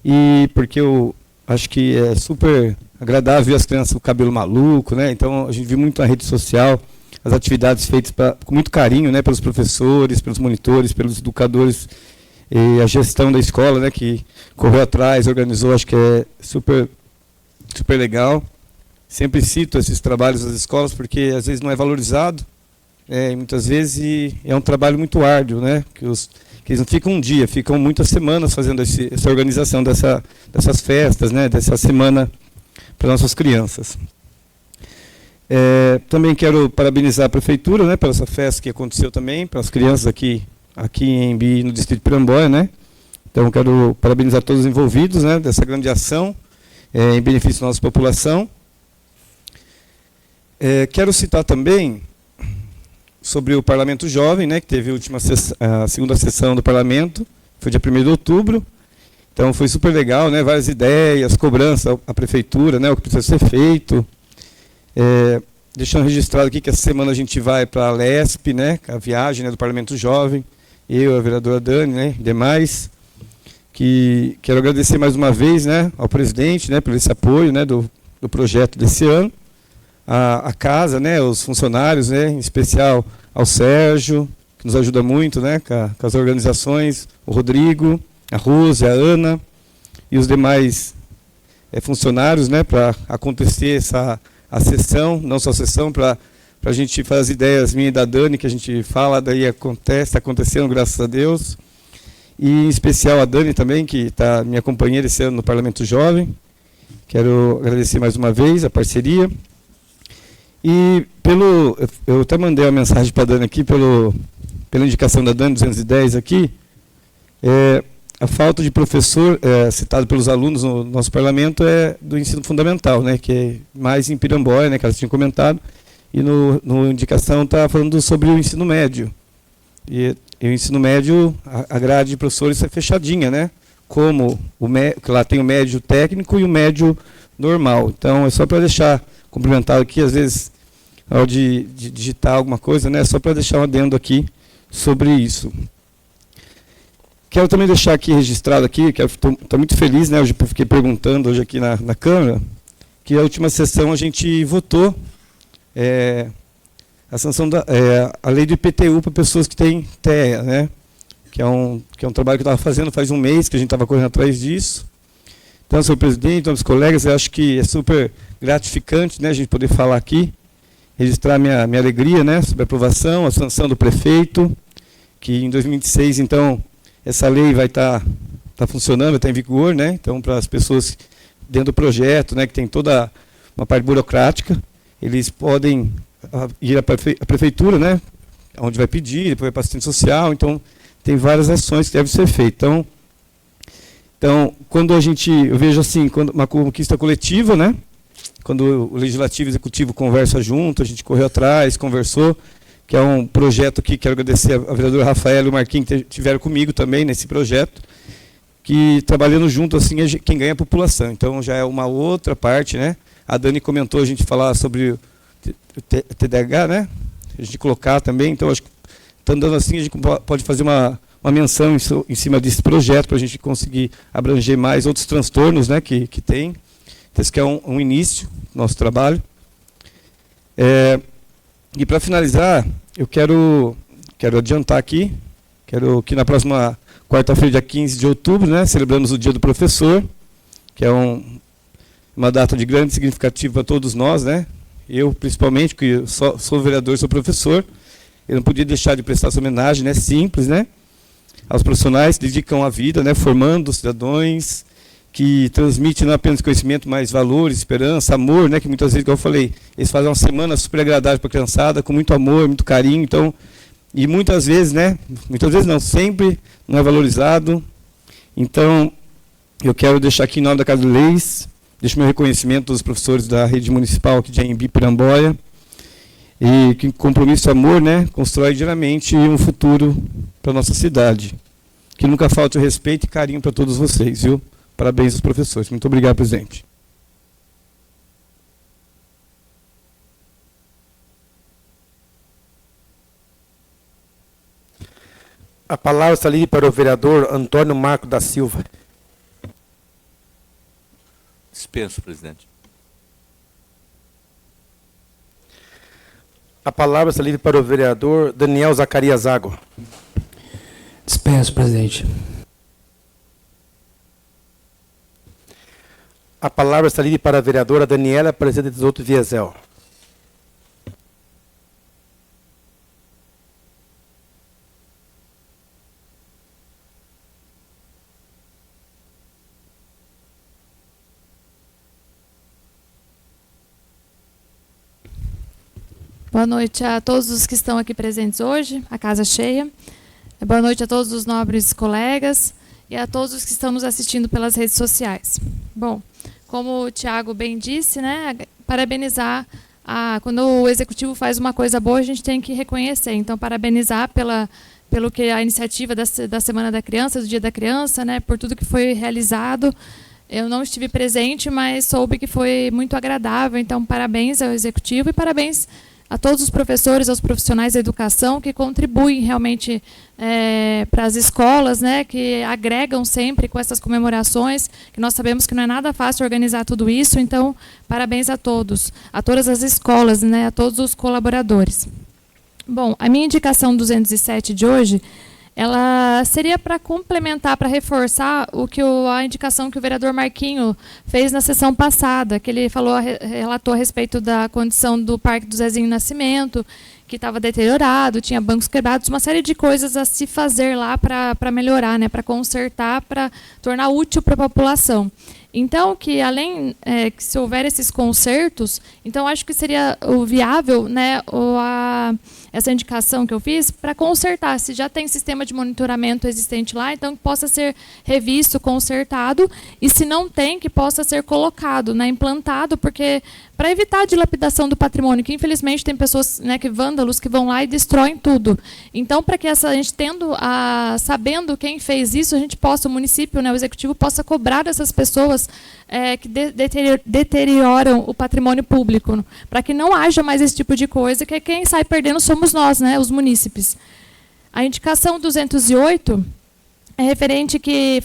e porque eu acho que é super agradável ver as crianças com o cabelo maluco, né, então a gente viu muito na rede social as atividades feitas com muito carinho, né, pelos professores, pelos monitores, pelos educadores, e a gestão da escola, né, que correu atrás, organizou, acho que é super, super legal. Sempre cito esses trabalhos das escolas porque às vezes não é valorizado, e muitas vezes é um trabalho muito árduo, né, que eles não ficam um dia, ficam muitas semanas fazendo essa organização dessas festas, né, dessa semana para nossas crianças. Também quero parabenizar a Prefeitura, né, pela essa festa que aconteceu também, para as crianças aqui em Embi, no Distrito de Piramboia, né. Então, quero parabenizar todos os envolvidos, né, dessa grande ação em benefício da nossa população. Quero citar também sobre o Parlamento Jovem, né, que teve a segunda sessão do Parlamento, foi dia 1º de outubro. Então, foi super legal, né, várias ideias, cobrança à Prefeitura, né, o que precisa ser feito. Deixando registrado aqui que essa semana a gente vai para a LESP, né, a viagem, né, do Parlamento Jovem. eu, a vereadora Dani, né, demais, que quero agradecer mais uma vez, né, ao presidente, né, por esse apoio, né, do projeto desse ano, a casa, né, os funcionários, né, em especial ao Sérgio, que nos ajuda muito, né, com as organizações, o Rodrigo, a Rose, a Ana e os demais funcionários, né, para acontecer a sessão, não só a sessão, para a gente fazer as ideias minha e da Dani, que a gente fala, daí está acontecendo, graças a Deus. E em especial a Dani também, que está minha companheira esse ano no Parlamento Jovem. Quero agradecer mais uma vez a parceria. E eu até mandei uma mensagem para a Dani aqui, pela indicação da Dani 210 aqui, a falta de professor, citado pelos alunos no nosso parlamento, é do ensino fundamental, né, que é mais em Piramboia, né, que elas tinham comentado, e no indicação está falando sobre o ensino médio. E o ensino médio, a grade de professores é fechadinha, né, como que lá tem o médio técnico e o médio normal. Então, é só para deixar complementado aqui, às vezes, na hora de digitar alguma coisa, né, só para deixar um adendo aqui sobre isso. Quero também deixar aqui registrado aqui, que estou muito feliz, né, hoje eu fiquei perguntando hoje aqui na Câmara, que a última sessão a gente votou a sanção a lei do IPTU para pessoas que têm TEA, né, que é um trabalho que eu estava fazendo faz um mês, que a gente estava correndo atrás disso. Então, senhor presidente, então, meus colegas, eu acho que é super gratificante, né, a gente poder falar aqui, registrar minha alegria, né, sobre a aprovação, a sanção do prefeito, que em 2026, então, essa lei vai estar funcionando, vai estar em vigor, né, então, para as pessoas dentro do projeto, né, que tem toda uma parte burocrática, eles podem ir à prefeitura, né, onde vai pedir, depois vai para a assistente social, então, tem várias ações que devem ser feitas. Então, quando eu vejo assim, quando uma conquista coletiva, né, quando o Legislativo e o Executivo conversam junto, a gente correu atrás, conversou, que é um projeto que quero agradecer a vereadora Rafaela e o Marquinhos que estiveram comigo também nesse projeto, que trabalhando junto, assim, quem ganha é a população. Então, já é uma outra parte, né? A Dani comentou a gente falar sobre o TDAH, né? A gente colocar também, então, acho que estando dando assim, a gente pode fazer uma menção em cima desse projeto, para a gente conseguir abranger mais outros transtornos, né, que tem. Então, esse que é um início do nosso trabalho. E para finalizar, eu quero adiantar aqui, quero que na próxima quarta-feira, dia 15 de outubro, né, celebramos o Dia do Professor, que é uma data de grande significativo para todos nós, né? Eu, principalmente, que eu sou vereador, sou professor, eu não podia deixar de prestar essa homenagem, né, simples, né, aos profissionais que dedicam a vida, né, formando cidadãos, que transmitem não apenas conhecimento, mas valores, esperança, amor, né, que muitas vezes, como eu falei, eles fazem uma semana super agradável para a criançada, com muito amor, muito carinho, então, e muitas vezes, né, muitas vezes não, sempre não é valorizado. Então, eu quero deixar aqui em nome da Casa de Leis, deixo meu reconhecimento aos professores da rede municipal aqui de Anhembi, Piramboia, e que compromisso e amor, né, constrói diariamente um futuro para a nossa cidade. Que nunca falte o respeito e carinho para todos vocês, viu? Parabéns aos professores. Muito obrigado, presidente. A palavra está livre para o vereador Antônio Marco da Silva. Dispenso, presidente. A palavra está livre para o vereador Daniel Zacarias Água. Dispenso, presidente. A palavra está livre para a vereadora Daniela Aparecida Tesouro Viezel. Boa noite a todos os que estão aqui presentes hoje, a casa cheia. Boa noite a todos os nobres colegas e a todos os que estão nos assistindo pelas redes sociais. Bom, como o Tiago bem disse, né, parabenizar, quando o Executivo faz uma coisa boa, a gente tem que reconhecer. Então, parabenizar pelo que a iniciativa da Semana da Criança, do Dia da Criança, né, por tudo que foi realizado. Eu não estive presente, mas soube que foi muito agradável. Então, parabéns ao Executivo e parabéns a todos os professores, aos profissionais da educação que contribuem realmente para as escolas, né, que agregam sempre com essas comemorações, que nós sabemos que não é nada fácil organizar tudo isso, então, parabéns a todos, a todas as escolas, né, a todos os colaboradores. Bom, a minha indicação 207 de hoje, ela seria para complementar, para reforçar a indicação que o vereador Marquinho fez na sessão passada, que ele relatou a respeito da condição do Parque do Zezinho Nascimento, que estava deteriorado, tinha bancos quebrados, uma série de coisas a se fazer lá para melhorar, né, para consertar, para tornar útil para a população. Então, que além que se houver esses consertos, então acho que seria o viável, né, essa indicação que eu fiz para consertar. Se já tem sistema de monitoramento existente lá, então que possa ser revisto, consertado, e se não tem, que possa ser colocado, né, implantado, porque para evitar a dilapidação do patrimônio, que infelizmente tem pessoas, né, vândalos que vão lá e destroem tudo. Então, para que a gente sabendo quem fez isso, a gente possa, o município, né, o executivo possa cobrar dessas pessoas que deterioram o patrimônio público, para que não haja mais esse tipo de coisa, que quem sai perdendo somos nós, né, os munícipes. A indicação 208 é referente que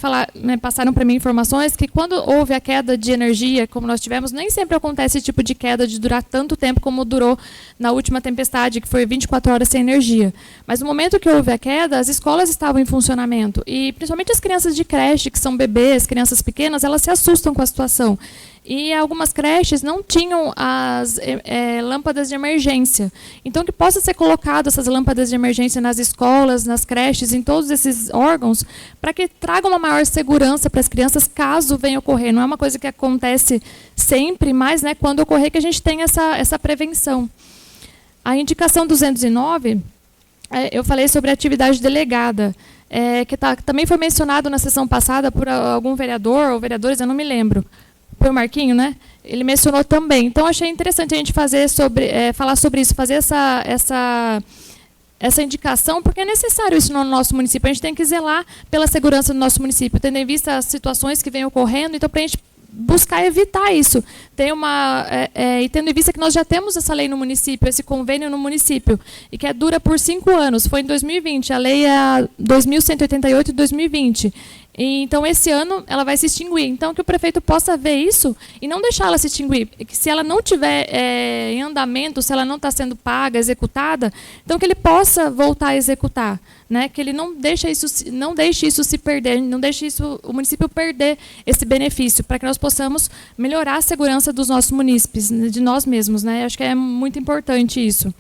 passaram para mim informações que quando houve a queda de energia, como nós tivemos, nem sempre acontece esse tipo de queda de durar tanto tempo como durou na última tempestade, que foi 24 horas sem energia. Mas no momento que houve a queda, as escolas estavam em funcionamento. E principalmente as crianças de creche, que são bebês, crianças pequenas, elas se assustam com a situação. E algumas creches não tinham as lâmpadas de emergência. Então, que possa ser colocado essas lâmpadas de emergência nas escolas, nas creches, em todos esses órgãos, para que tragam uma maior segurança para as crianças, caso venha ocorrer. Não é uma coisa que acontece sempre, mas, né, quando ocorrer, que a gente tem essa prevenção. A indicação 209, eu falei sobre a atividade delegada, que também foi mencionado na sessão passada por algum vereador ou vereadores, eu não me lembro. Foi o Marquinho, né? Ele mencionou também. Então, achei interessante a gente falar sobre isso, fazer essa indicação, porque é necessário isso no nosso município. A gente tem que zelar pela segurança do nosso município, tendo em vista as situações que vêm ocorrendo, então, para a gente buscar evitar isso. E tendo em vista que nós já temos essa lei no município, esse convênio no município, e que dura por 5 anos, foi em 2020, a lei é 2188 de 2020. E, então, esse ano, ela vai se extinguir. Então, que o prefeito possa ver isso e não deixar ela se extinguir. Que se ela não estiver em andamento, se ela não está sendo paga, executada, então que ele possa voltar a executar. Né? Que ele não deixe isso se perder, não deixe o município perder esse benefício, para que nós possamos melhorar a segurança dos nossos munícipes, de nós mesmos. Né? Acho que é muito importante isso.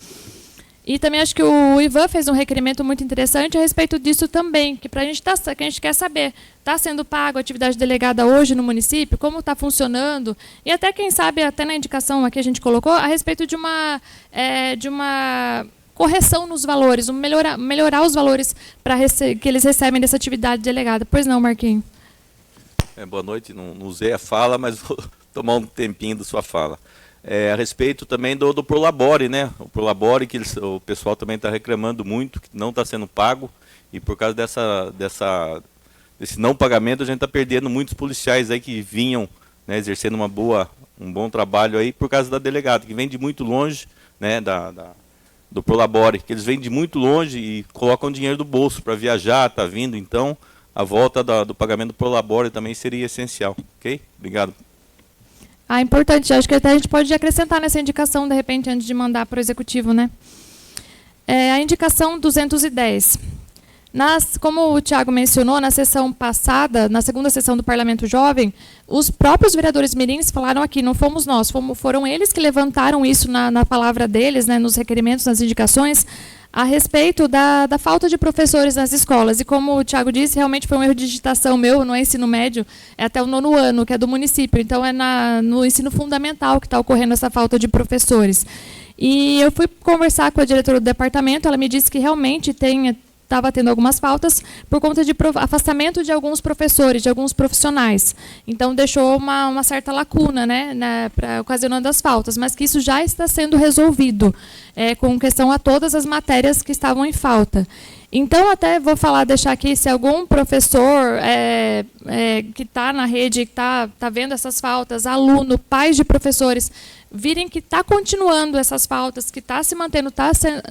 E também acho que o Ivan fez um requerimento muito interessante a respeito disso também, que a gente quer saber, está sendo pago a atividade delegada hoje no município, como está funcionando, e até, quem sabe, até na indicação aqui a gente colocou, a respeito de uma correção nos valores, melhorar os valores que eles recebem dessa atividade delegada. Pois não, Marquinhos? Boa noite, não usei a fala, mas vou tomar um tempinho da sua fala. A respeito também do Prolabore, né? O Prolabore, que o pessoal também está reclamando muito, que não está sendo pago, e por causa desse não pagamento, a gente está perdendo muitos policiais aí que vinham, né, exercendo um bom trabalho aí por causa da delegada, que vem de muito longe, né, do Prolabore, que eles vêm de muito longe e colocam dinheiro do bolso para viajar, tá vindo, então a volta do pagamento do Prolabore também seria essencial, ok? Obrigado. Importante, acho que até a gente pode acrescentar nessa indicação, de repente, antes de mandar para o executivo, né? A indicação 210. Como o Tiago mencionou, na sessão passada, na segunda sessão do Parlamento Jovem, os próprios vereadores mirins falaram aqui, não fomos nós, foram eles que levantaram isso na palavra deles, né, nos requerimentos, nas indicações, a respeito da falta de professores nas escolas. E como o Tiago disse, realmente foi um erro de digitação meu, não é ensino médio, é até o 9º ano, que é do município. Então, é no ensino fundamental que está ocorrendo essa falta de professores. E eu fui conversar com a diretora do departamento, ela me disse que realmente estava tendo algumas faltas por conta de afastamento de alguns professores, de alguns profissionais. Então, deixou uma certa lacuna, né, ocasionando as faltas, mas que isso já está sendo resolvido, com questão a todas as matérias que estavam em falta. Então, até vou deixar aqui, se algum professor que está na rede, que está vendo essas faltas, aluno, pais de professores, virem que está continuando essas faltas, que está se mantendo,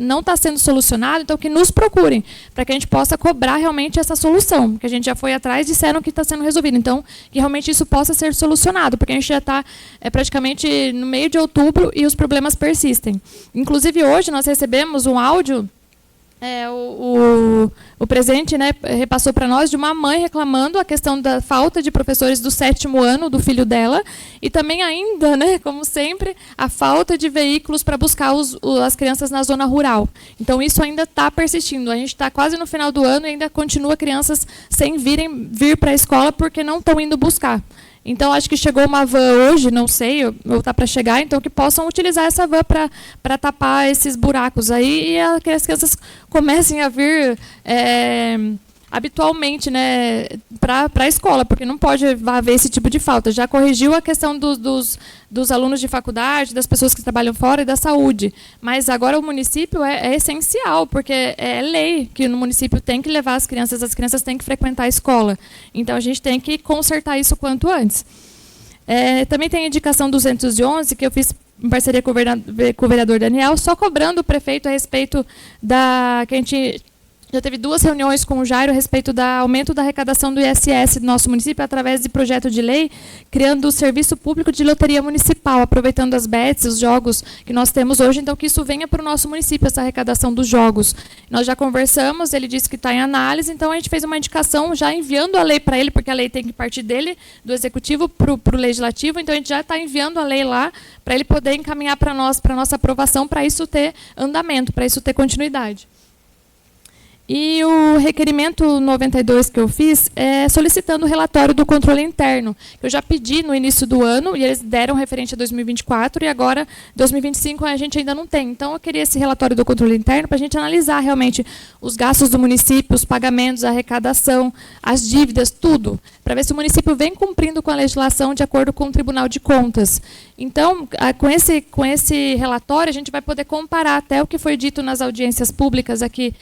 não está sendo solucionado, então que nos procurem, para que a gente possa cobrar realmente essa solução, que a gente já foi atrás e disseram que está sendo resolvido. Então, que realmente isso possa ser solucionado, porque a gente já está praticamente no meio de outubro e os problemas persistem. Inclusive, hoje nós recebemos um áudio, o presidente, né, repassou para nós de uma mãe reclamando a questão da falta de professores do 7º ano do filho dela e também ainda, né, como sempre, a falta de veículos para buscar as crianças na zona rural. Então isso ainda está persistindo. A gente está quase no final do ano e ainda continua crianças sem vir para a escola porque não estão indo buscar. Então, acho que chegou uma van hoje, não sei, ou está para chegar, então que possam utilizar essa van para tapar esses buracos aí e que as crianças comecem a vir habitualmente, né, para a escola, porque não pode haver esse tipo de falta. Já corrigiu a questão dos alunos de faculdade, das pessoas que trabalham fora e da saúde. Mas agora o município é essencial, porque é lei que no município tem que levar as crianças têm que frequentar a escola. Então, a gente tem que consertar isso quanto antes. Também tem a indicação 211, que eu fiz em parceria com o vereador Daniel, só cobrando o prefeito a respeito que a gente já teve 2 reuniões com o Jairo a respeito do aumento da arrecadação do ISS do nosso município através de projeto de lei, criando o serviço público de loteria municipal, aproveitando as bets, os jogos que nós temos hoje, então que isso venha para o nosso município, essa arrecadação dos jogos. Nós já conversamos, ele disse que está em análise, então a gente fez uma indicação já enviando a lei para ele, porque a lei tem que partir dele, do executivo para o legislativo, então a gente já está enviando a lei lá para ele poder encaminhar para nós, para a nossa aprovação, para isso ter andamento, para isso ter continuidade. E o requerimento 92 que eu fiz é solicitando o relatório do controle interno. Eu já pedi no início do ano, e eles deram referente a 2024, e agora, 2025, a gente ainda não tem. Então, eu queria esse relatório do controle interno para a gente analisar realmente os gastos do município, os pagamentos, a arrecadação, as dívidas, tudo, para ver se o município vem cumprindo com a legislação de acordo com o Tribunal de Contas. Então, com esse relatório, a gente vai poder comparar até o que foi dito nas audiências públicas aqui,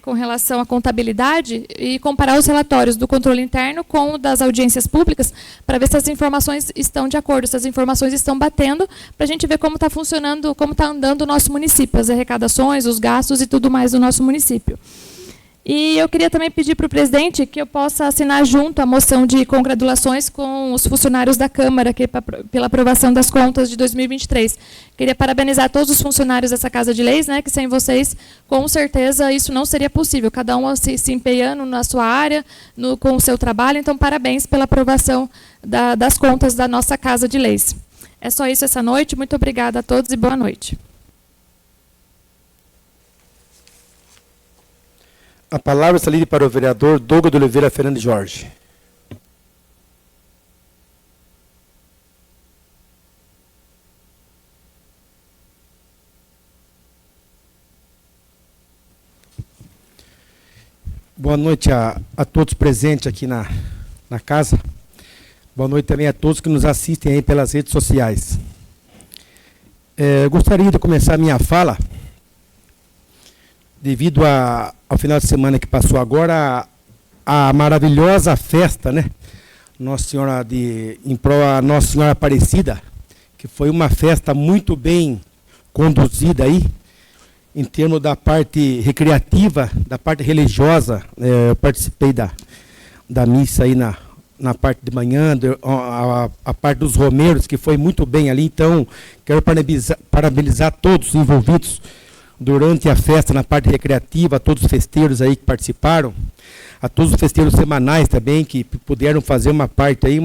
com relação à contabilidade, e comparar os relatórios do controle interno com o das audiências públicas, para ver se as informações estão de acordo, se as informações estão batendo, para a gente ver como está funcionando, como está andando o nosso município, as arrecadações, os gastos e tudo mais do nosso município. E eu queria também pedir para o presidente que eu possa assinar junto a moção de congratulações com os funcionários da Câmara aqui pela aprovação das contas de 2023. Queria parabenizar todos os funcionários dessa Casa de Leis, né, que sem vocês, com certeza, isso não seria possível. Cada um se empenhando na sua área, com o seu trabalho. Então, parabéns pela aprovação das contas da nossa Casa de Leis. É só isso essa noite. Muito obrigada a todos e boa noite. A palavra está livre para o vereador Douglas de Oliveira Fernandes Jorge. Boa noite a todos presentes aqui na casa. Boa noite também a todos que nos assistem aí pelas redes sociais. Gostaria de começar a minha fala, devido ao final de semana que passou agora, a maravilhosa festa, né? Nossa Senhora em prol a Nossa Senhora Aparecida, que foi uma festa muito bem conduzida aí, em termos da parte recreativa, da parte religiosa. Eu participei da missa aí na parte de manhã, a parte dos romeiros, que foi muito bem ali. Então, quero parabenizar todos os envolvidos durante a festa, na parte recreativa, a todos os festeiros aí que participaram, a todos os festeiros semanais também, que puderam fazer uma parte aí,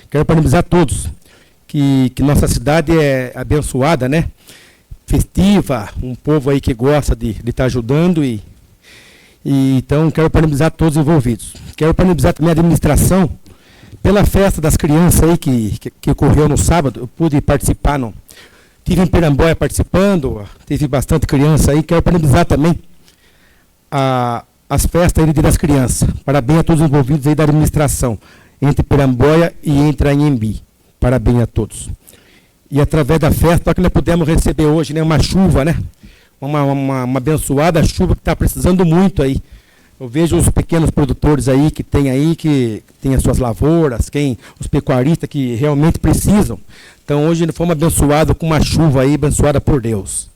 quero parabenizar todos, que nossa cidade é abençoada, né? Festiva, um povo aí que gosta de estar ajudando, e então quero parabenizar todos os envolvidos. Quero parabenizar também a administração pela festa das crianças aí que ocorreu no sábado. Eu pude participar, tive em Piramboia participando, teve bastante criança aí. Quero parabenizar também as festas aí das crianças. Parabéns a todos os envolvidos aí da administração, entre Piramboia e entre Anhembi. Parabéns a todos. E através da festa, para que nós pudemos receber hoje, né, uma chuva, né? uma abençoada chuva que está precisando muito aí. Eu vejo os pequenos produtores aí, que tem as suas lavouras, os pecuaristas que realmente precisam. Então hoje fomos abençoados com uma chuva aí, abençoada por Deus.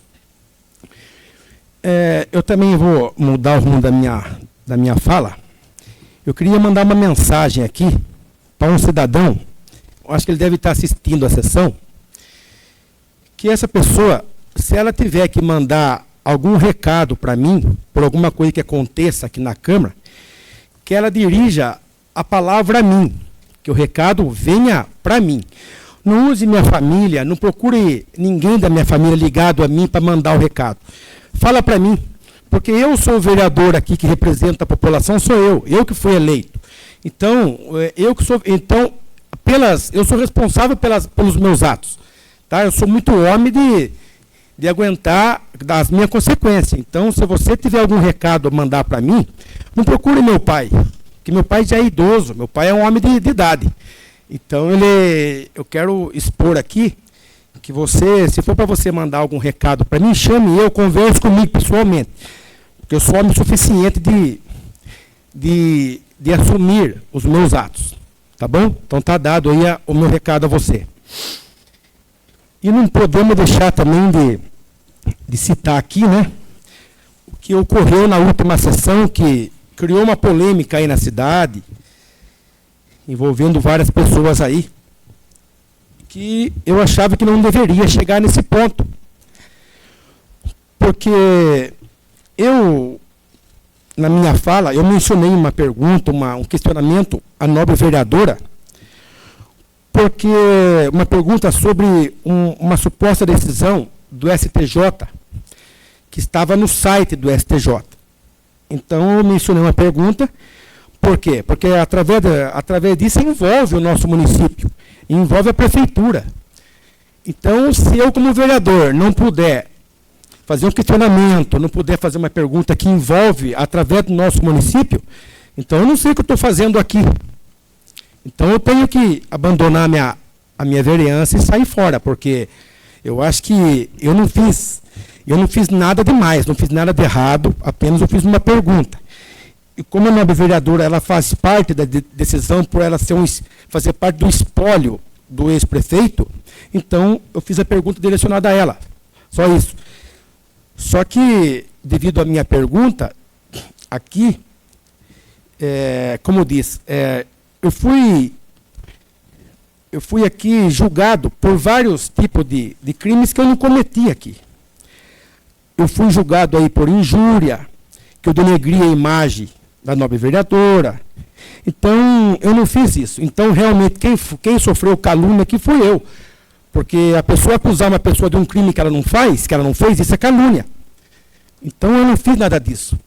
Eu também vou mudar o rumo da minha fala. Eu queria mandar uma mensagem aqui para um cidadão, eu acho que ele deve estar assistindo a sessão, que essa pessoa, se ela tiver que mandar algum recado para mim, por alguma coisa que aconteça aqui na Câmara, que ela dirija a palavra a mim, que o recado venha para mim. Não use minha família, não procure ninguém da minha família ligado a mim para mandar o recado. Fala para mim, porque eu sou o vereador aqui que representa a população, sou eu que fui eleito. Então, eu sou responsável pelos meus atos. Tá? Eu sou muito homem de aguentar as minhas consequências. Então, se você tiver algum recado a mandar para mim, não procure meu pai, porque meu pai já é idoso, meu pai é um homem de idade. Então, eu quero expor aqui que você, se for para você mandar algum recado para mim, chame eu, converse comigo pessoalmente, porque eu sou homem suficiente de assumir os meus atos. Tá bom? Então tá dado aí o meu recado a você. E não podemos deixar também de citar aqui, né, o que ocorreu na última sessão, que criou uma polêmica aí na cidade, envolvendo várias pessoas aí, que eu achava que não deveria chegar nesse ponto. Porque na minha fala, eu mencionei uma pergunta, um questionamento à nobre vereadora, porque uma pergunta sobre uma suposta decisão do STJ, que estava no site do STJ. Então, eu mencionei uma pergunta, por quê? Porque através disso envolve o nosso município, envolve a prefeitura. Então, se eu, como vereador, não puder fazer um questionamento, não puder fazer uma pergunta que envolve através do nosso município, então eu não sei o que eu estou fazendo aqui. Então eu tenho que abandonar a minha vereança e sair fora, porque eu acho que eu não fiz nada demais, não fiz nada de errado, apenas eu fiz uma pergunta. E como a nobre vereadora, ela faz parte da decisão por ela fazer parte do espólio do ex-prefeito, então eu fiz a pergunta direcionada a ela. Só isso. Só que, devido à minha pergunta, aqui, como eu disse, eu fui aqui julgado por vários tipos de crimes que eu não cometi aqui. Eu fui julgado aí por injúria, que eu denegri a imagem da nobre vereadora. Então, eu não fiz isso. Então, realmente, quem sofreu calúnia aqui fui eu. Porque a pessoa acusar uma pessoa de um crime que ela não fez, isso é calúnia. Então, eu não fiz nada disso.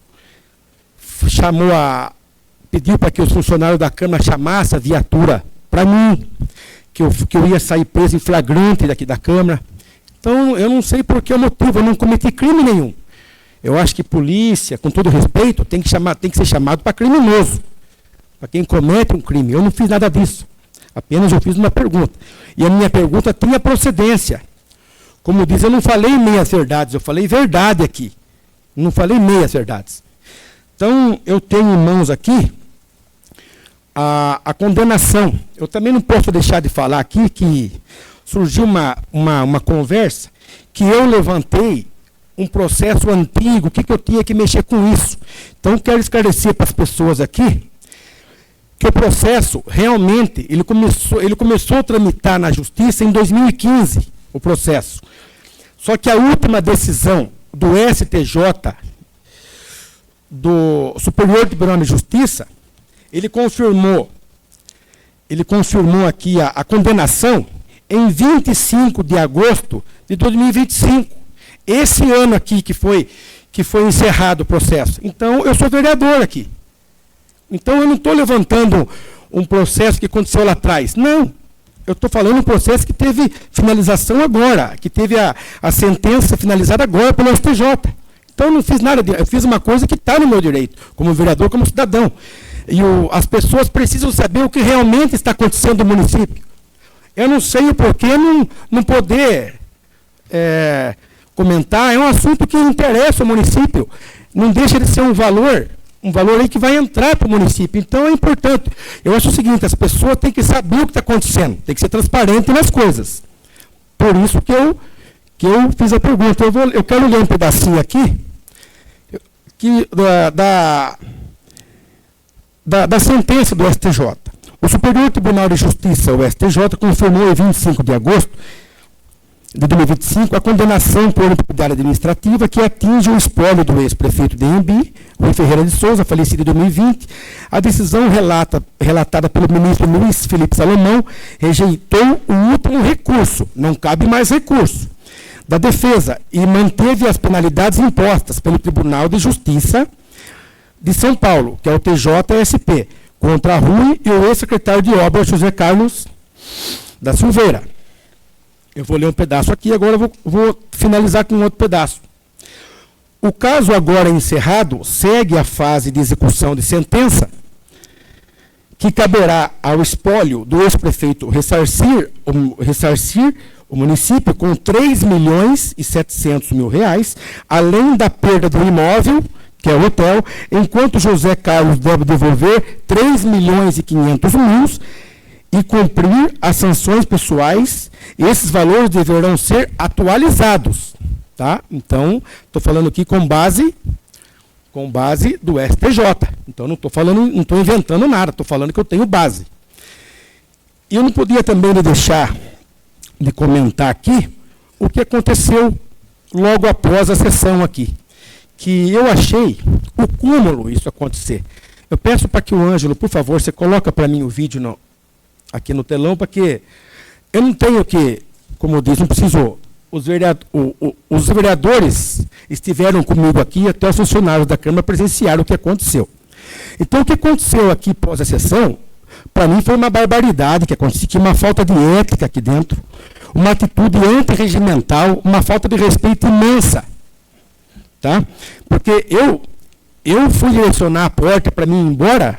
Pediu para que os funcionários da Câmara chamassem a viatura para mim, que eu ia sair preso em flagrante daqui da Câmara. Então, eu não sei por que o motivo, eu não cometi crime nenhum. Eu acho que polícia, com todo respeito, tem que ser chamado para criminoso, para quem comete um crime. Eu não fiz nada disso. Apenas eu fiz uma pergunta. E a minha pergunta tinha procedência. Como diz, eu não falei meias verdades, eu falei verdade aqui. Não falei meias verdades. Então, eu tenho em mãos aqui a condenação. Eu também não posso deixar de falar aqui que surgiu uma conversa que eu levantei um processo antigo, o que eu tinha que mexer com isso. Então, quero esclarecer para as pessoas aqui que o processo, realmente, ele começou a tramitar na Justiça em 2015, o processo. Só que a última decisão do STJ, do Superior Tribunal de Justiça, ele confirmou aqui a condenação em 25 de agosto de 2025. Esse ano aqui que foi encerrado o processo. Então, eu sou vereador aqui. Então, eu não estou levantando um processo que aconteceu lá atrás. Não. Eu estou falando um processo que teve finalização agora, que teve a sentença finalizada agora pelo STJ. Então, eu não fiz nada. Eu fiz uma coisa que está no meu direito, como vereador, como cidadão. E as pessoas precisam saber o que realmente está acontecendo no município. Eu não sei o porquê não poder comentar, é um assunto que interessa ao município. Não deixa de ser um valor aí que vai entrar para o município. Então é importante. Eu acho o seguinte, as pessoas têm que saber o que está acontecendo, tem que ser transparente nas coisas. Por isso que eu fiz a pergunta. Eu quero ler um pedacinho aqui da sentença do STJ. O Superior Tribunal de Justiça, o STJ, confirmou em 25 de agosto de 2025 a condenação por improbidade administrativa que atinge o espólio do ex-prefeito de Embi, Rui Ferreira de Souza, falecido em 2020. A decisão relatada pelo ministro Luiz Felipe Salomão rejeitou o último recurso, não cabe mais recurso, da defesa e manteve as penalidades impostas pelo Tribunal de Justiça de São Paulo, que é o TJSP, contra a Rui e o ex-secretário de Obras, José Carlos da Silveira. Eu vou ler um pedaço aqui, agora eu vou finalizar com outro pedaço. O caso agora encerrado segue a fase de execução de sentença, que caberá ao espólio do ex-prefeito ressarcir o município com R$ 3.700.000, além da perda do imóvel, que é o hotel, enquanto José Carlos deve devolver R$ 3.500.000 e cumprir as sanções pessoais. Esses valores deverão ser atualizados. Tá? Então, estou falando aqui com base do STJ. Então, não estou inventando nada, estou falando que eu tenho base. E eu não podia também deixar de comentar aqui o que aconteceu logo após a sessão aqui, que eu achei o cúmulo isso acontecer. Eu peço para que o Ângelo, por favor, você coloca para mim o vídeo aqui no telão, porque eu não tenho que, como diz, não preciso. Os vereadores estiveram comigo aqui, até os funcionários da Câmara presenciaram o que aconteceu. Então, o que aconteceu aqui pós a sessão, para mim foi uma barbaridade que aconteceu, tinha uma falta de ética aqui dentro, uma atitude antirregimental, uma falta de respeito imensa. Tá? Porque eu fui direcionar a porta para mim ir embora,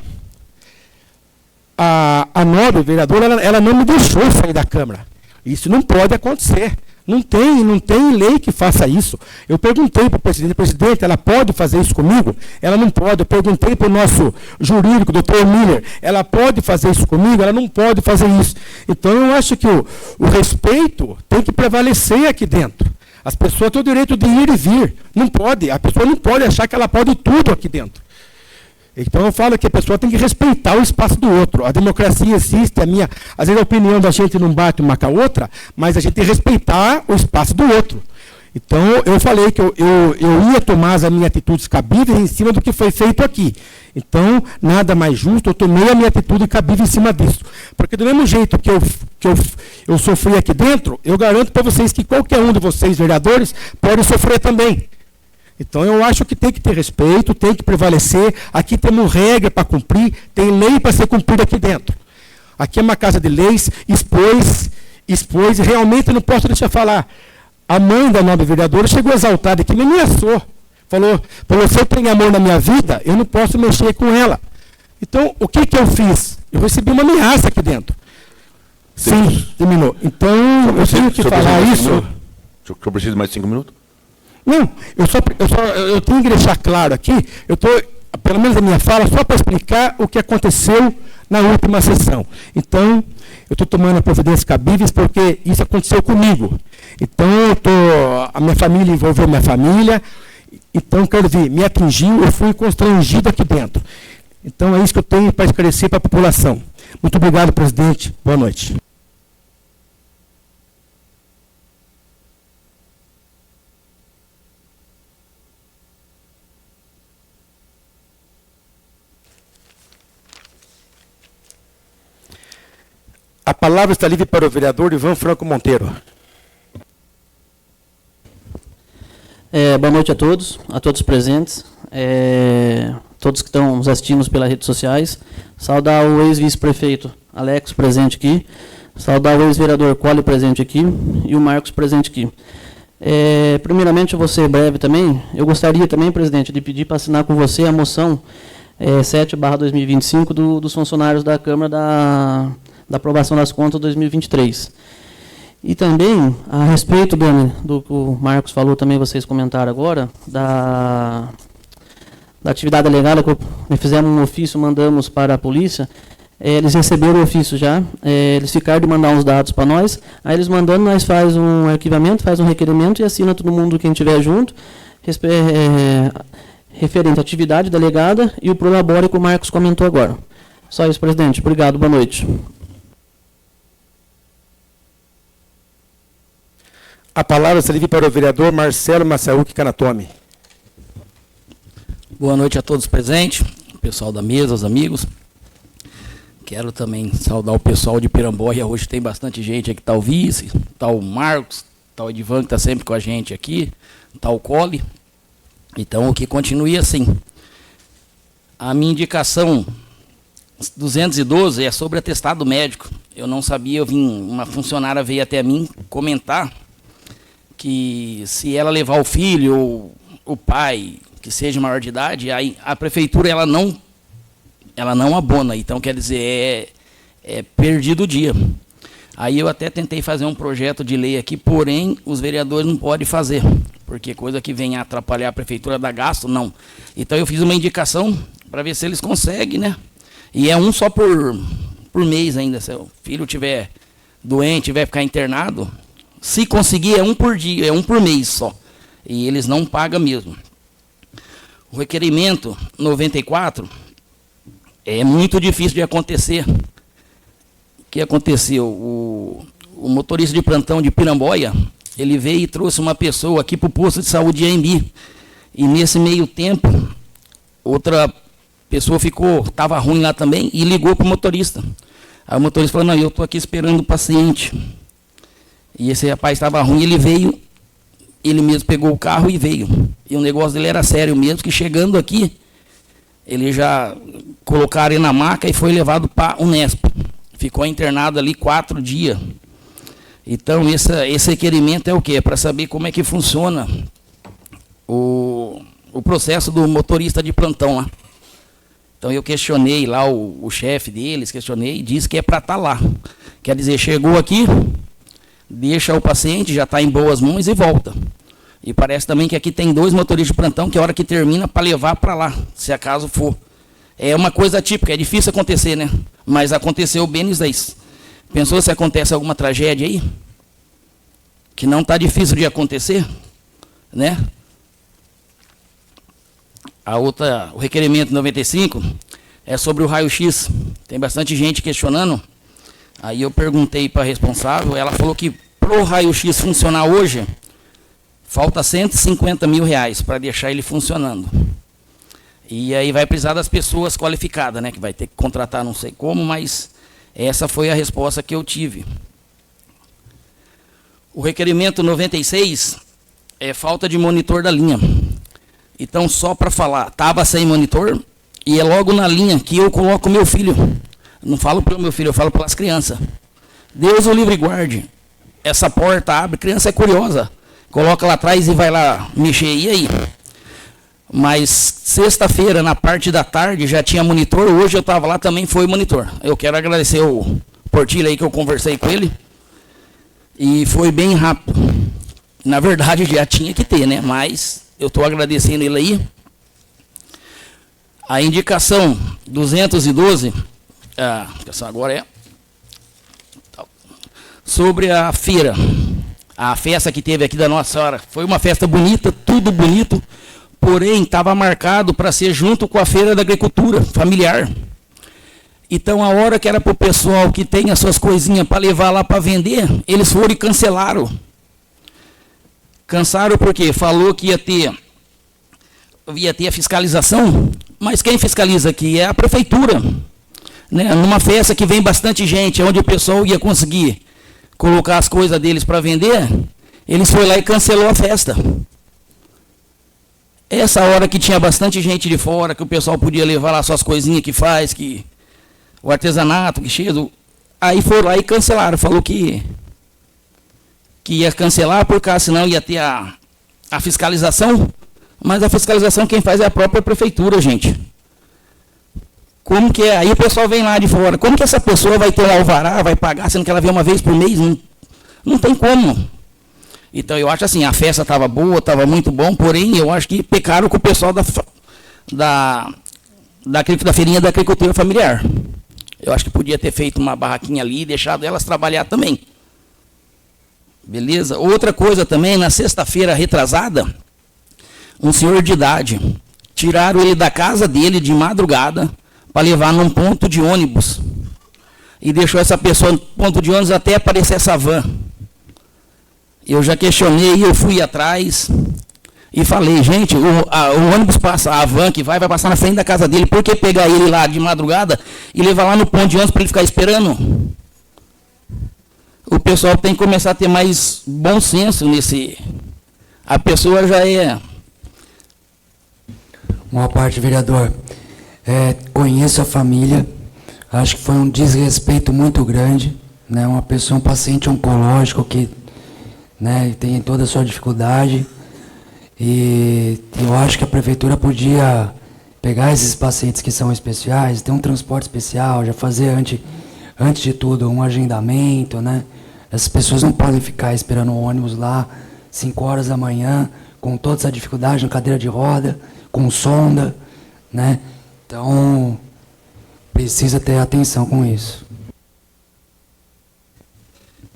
a nobre vereadora, ela não me deixou sair da Câmara. Isso não pode acontecer. Não tem lei que faça isso. Eu perguntei para o presidente, ela pode fazer isso comigo? Ela não pode. Eu perguntei para o nosso jurídico, doutor Miller, ela pode fazer isso comigo? Ela não pode fazer isso. Então, eu acho que o respeito tem que prevalecer aqui dentro. As pessoas têm o direito de ir e vir. Não pode. A pessoa não pode achar que ela pode tudo aqui dentro. Então eu falo que a pessoa tem que respeitar o espaço do outro. A democracia existe, às vezes a opinião da gente não bate uma com a outra, mas a gente tem que respeitar o espaço do outro. Então eu falei que eu ia tomar as minhas atitudes cabíveis em cima do que foi feito aqui. Então, nada mais justo, eu tomei a minha atitude cabível em cima disso. Porque do mesmo jeito que eu sofri aqui dentro, eu garanto para vocês que qualquer um de vocês, vereadores, pode sofrer também. Então, eu acho que tem que ter respeito, tem que prevalecer. Aqui temos regra para cumprir, tem lei para ser cumprida aqui dentro. Aqui é uma casa de leis, expôs, e realmente eu não posso deixar de falar. A mãe da nobre vereadora chegou exaltada aqui, me ameaçou. Falou, se eu tenho amor na minha vida, eu não posso mexer com ela. Então, o que eu fiz? Eu recebi uma ameaça aqui dentro. Sim, terminou. Então, eu tenho que falar isso. Eu preciso de mais 5 minutos? Não, eu tenho que deixar claro aqui, eu estou, pelo menos a minha fala, só para explicar o que aconteceu na última sessão. Então, eu estou tomando providências cabíveis porque isso aconteceu comigo. Então, a minha família envolveu minha família, então, quero ver, me atingiu, eu fui constrangido aqui dentro. Então, é isso que eu tenho para esclarecer para a população. Muito obrigado, presidente. Boa noite. A palavra está livre para o vereador Ivan Franco Monteiro. Boa noite a todos os presentes, todos que estão nos assistindo pelas redes sociais. Saudar o ex-vice-prefeito Alex presente aqui, saudar o ex-vereador Cole presente aqui e o Marcos presente aqui. Primeiramente, eu vou ser breve também. Eu gostaria também, presidente, de pedir para assinar com você a moção 7/2025 dos funcionários da Câmara da aprovação das contas 2023. E também, a respeito do que o Marcos falou, também vocês comentaram agora, da atividade delegada, que fizemos um ofício, mandamos para a polícia, eles receberam o ofício já, eles ficaram de mandar uns dados para nós, aí eles mandando, nós faz um arquivamento, faz um requerimento e assina todo mundo quem estiver junto, referente à atividade delegada e o prolabore que o Marcos comentou agora. Só isso, presidente. Obrigado, boa noite. A palavra se livre para o vereador Marcelo Massaúque Canatome. Boa noite a todos presentes, pessoal da mesa, os amigos. Quero também saudar o pessoal de Piramboia. Hoje tem bastante gente aqui, está o vice, está o Marcos, está o Edivan, que está sempre com a gente aqui, está o Cole. Então, que continue assim. A minha indicação 212 é sobre atestado médico. Eu não sabia, uma funcionária veio até mim comentar que se ela levar o filho ou o pai, que seja maior de idade, aí a prefeitura ela não abona. Então, quer dizer, é perdido o dia. Aí eu até tentei fazer um projeto de lei aqui, porém os vereadores não podem fazer, porque coisa que venha atrapalhar a prefeitura dá gasto, não. Então eu fiz uma indicação para ver se eles conseguem, né? E é um só por mês ainda. Se o filho tiver doente, tiver ficar internado, se conseguir é um por dia, é um por mês só. E eles não pagam mesmo. O requerimento 94 é muito difícil de acontecer. O que aconteceu? O motorista de plantão de Piramboia, ele veio e trouxe uma pessoa aqui para o posto de saúde de Anhembi. E nesse meio tempo, outra pessoa estava ruim lá também e ligou para o motorista. Aí o motorista falou, não, eu estou aqui esperando o paciente. E esse rapaz estava ruim, ele veio, ele mesmo pegou o carro e veio. E o negócio dele era sério mesmo, que chegando aqui, ele já colocaram ele na maca e foi levado para a Unesp. Ficou internado ali 4 dias. Então, esse requerimento é o quê? É para saber como é que funciona o processo do motorista de plantão lá. Então, eu questionei lá o chefe deles, questionei e disse que é para estar lá. Quer dizer, chegou aqui, deixa o paciente, já está em boas mãos e volta. E parece também que aqui tem 2 motoristas de plantão, que a hora que termina, para levar para lá, se acaso for. É uma coisa típica, é difícil acontecer, né? Mas aconteceu bem nisso daí. Pensou se acontece alguma tragédia aí? Que não está difícil de acontecer, né? O requerimento 95 é sobre o raio-x. Tem bastante gente questionando. Aí eu perguntei para a responsável, ela falou que para o raio-x funcionar hoje, falta R$150 mil para deixar ele funcionando. E aí vai precisar das pessoas qualificadas, né? Que vai ter que contratar não sei como, mas essa foi a resposta que eu tive. O requerimento 96 é falta de monitor da linha. Então, só para falar, estava sem monitor e é logo na linha que eu coloco o meu filho. Não falo pelo meu filho, eu falo pelas crianças. Deus o livre guarde. Essa porta abre, criança é curiosa. Coloca lá atrás e vai lá mexer. E aí? Mas sexta-feira, na parte da tarde, já tinha monitor. Hoje eu estava lá, também foi monitor. Eu quero agradecer o Portilho aí que eu conversei com ele. E foi bem rápido. Na verdade, já tinha que ter, né? Mas eu estou agradecendo ele aí. A indicação 212, a indicação agora é sobre a feira. A festa que teve aqui da Nossa Senhora. Foi uma festa bonita, tudo bonito. Porém, estava marcado para ser junto com a Feira da Agricultura Familiar. Então, a hora que era para o pessoal que tem as suas coisinhas para levar lá para vender, eles foram e cancelaram. Cansaram porque falou que ia ter a fiscalização, mas quem fiscaliza aqui é a prefeitura. Né? Numa festa que vem bastante gente, onde o pessoal ia conseguir colocar as coisas deles para vender, eles foram lá e cancelou a festa. Essa hora que tinha bastante gente de fora, que o pessoal podia levar lá suas coisinhas que faz, que o artesanato, que cheio, aí foram lá e cancelaram. Falou que ia cancelar, porque senão ia ter a fiscalização, mas a fiscalização quem faz é a própria prefeitura, gente. Como que é? Aí o pessoal vem lá de fora. Como que essa pessoa vai ter um alvará, vai pagar, sendo que ela vem uma vez por mês? Não tem como. Então eu acho assim, a festa estava boa, estava muito bom, porém eu acho que pecaram com o pessoal da feirinha da agricultura familiar. Eu acho que podia ter feito uma barraquinha ali e deixado elas trabalhar também. Beleza? Outra coisa também, na sexta-feira retrasada, um senhor de idade, tiraram ele da casa dele de madrugada para levar num ponto de ônibus. E deixou essa pessoa no ponto de ônibus até aparecer essa van. Eu já questionei, eu fui atrás e falei, gente, o ônibus passa, a van que vai passar na frente da casa dele, por que pegar ele lá de madrugada e levar lá no ponto de ônibus para ele ficar esperando? O pessoal tem que começar a ter mais bom senso nesse... A pessoa já é... Uma parte, vereador. Conheço a família, acho que foi um desrespeito muito grande, né? Uma pessoa, um paciente oncológico que, né, tem toda a sua dificuldade, e eu acho que a prefeitura podia pegar esses pacientes que são especiais, ter um transporte especial, já fazer antes de tudo um agendamento, né? Essas pessoas não podem ficar esperando o ônibus lá 5 horas da manhã, com toda essa dificuldade, na cadeira de roda, com sonda, né? Então, precisa ter atenção com isso.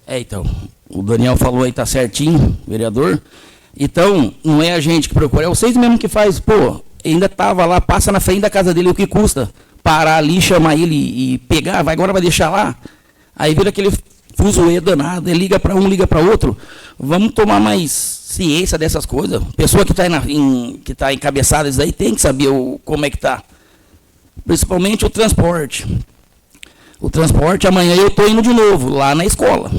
Então, o Daniel falou aí, tá certinho, vereador. Então, não é a gente que procura, é vocês mesmo que faz, pô, ainda tava lá, passa na frente da casa dele, o que custa? Parar ali, chamar ele e pegar, agora vai deixar lá? Aí vira aquele fuzuê danado, ele liga para um, liga para outro. Vamos tomar mais ciência dessas coisas. Pessoa que está encabeçada isso aí tem que saber como é que está. Principalmente o transporte. O transporte, amanhã eu estou indo de novo, lá na escola.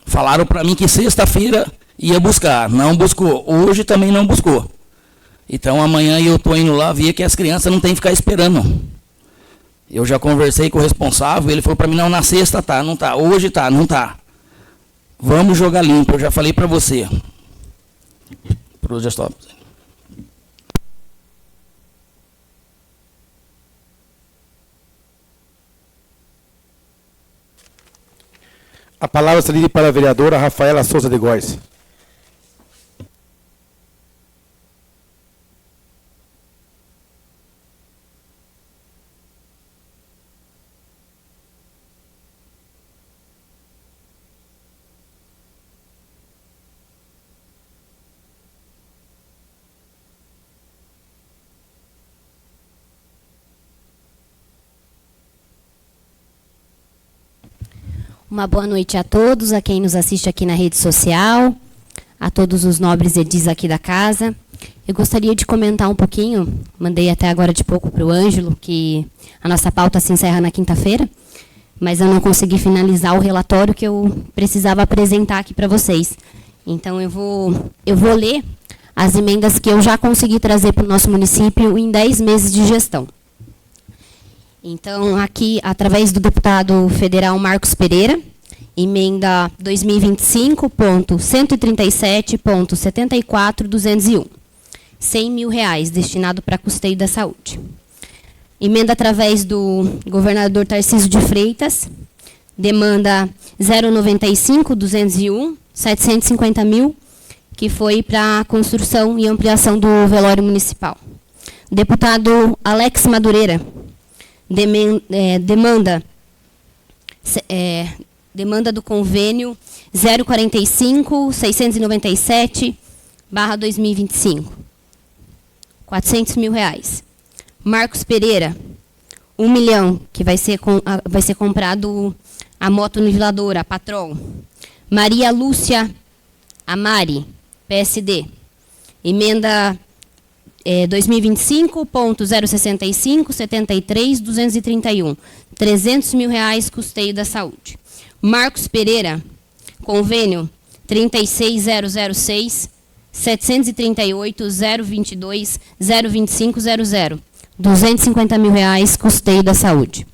Falaram para mim que sexta-feira ia buscar. Não buscou. Hoje também não buscou. Então amanhã eu estou indo lá ver que as crianças não têm que ficar esperando. Eu já conversei com o responsável, ele falou para mim, não, na sexta tá, não tá, hoje tá, não tá. Vamos jogar limpo, eu já falei para você. A palavra está lida para a vereadora Rafaela Souza de Góes. Uma boa noite a todos, a quem nos assiste aqui na rede social, a todos os nobres edis aqui da casa. Eu gostaria de comentar um pouquinho, mandei até agora de pouco para o Ângelo, que a nossa pauta se encerra na quinta-feira, mas eu não consegui finalizar o relatório que eu precisava apresentar aqui para vocês. Então eu vou ler as emendas que eu já consegui trazer para o nosso município em 10 meses de gestão. Então, aqui, através do deputado federal Marcos Pereira, emenda 2025.137.74.201. R$100 mil destinado para custeio da saúde. Emenda através do governador Tarcísio de Freitas, demanda 095.201, 750 mil, que foi para a construção e ampliação do velório municipal. Deputado Alex Madureira, demanda do convênio 045.697/2025, R$400 mil. Marcos Pereira, 1 milhão, que vai ser comprado a moto niveladora, a Patrol. Maria Lúcia Amari, PSD, emenda 2025.065.73.231, R$300 mil, custeio da saúde. Marcos Pereira, convênio 36006 738 022 02500, R$250 mil, custeio da saúde.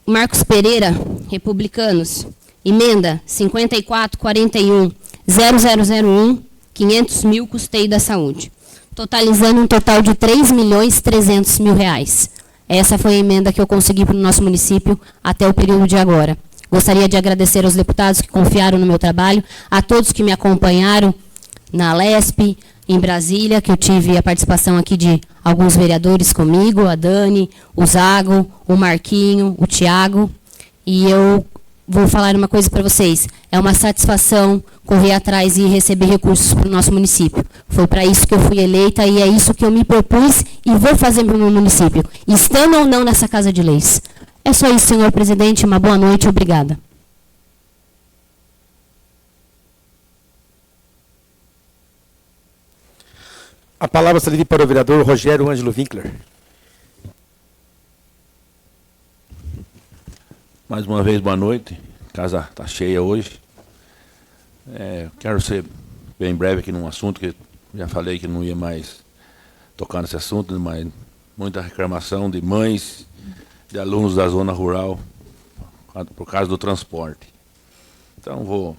Marcos Pereira, republicanos, emenda 5441 0001, 500 mil, custeio da saúde, totalizando um total de R$3.300.000. Essa foi a emenda que eu consegui para o nosso município até o período de agora. Gostaria de agradecer aos deputados que confiaram no meu trabalho, a todos que me acompanharam na Lesp, em Brasília, que eu tive a participação aqui de alguns vereadores comigo, a Dani, o Zago, o Marquinho, o Tiago. E eu vou falar uma coisa para vocês. É uma satisfação correr atrás e receber recursos para o nosso município. Foi para isso que eu fui eleita e é isso que eu me propus e vou fazer para o meu município, estando ou não nessa Casa de Leis. É só isso, senhor presidente. Uma boa noite. Obrigada. A palavra se livre para o vereador Rogério Ângelo Winkler. Mais uma vez, boa noite. A casa está cheia hoje. Quero ser bem breve aqui num assunto que já falei que não ia mais tocar nesse assunto, mas muita reclamação de mães, de alunos da zona rural, por causa do transporte. Então, vou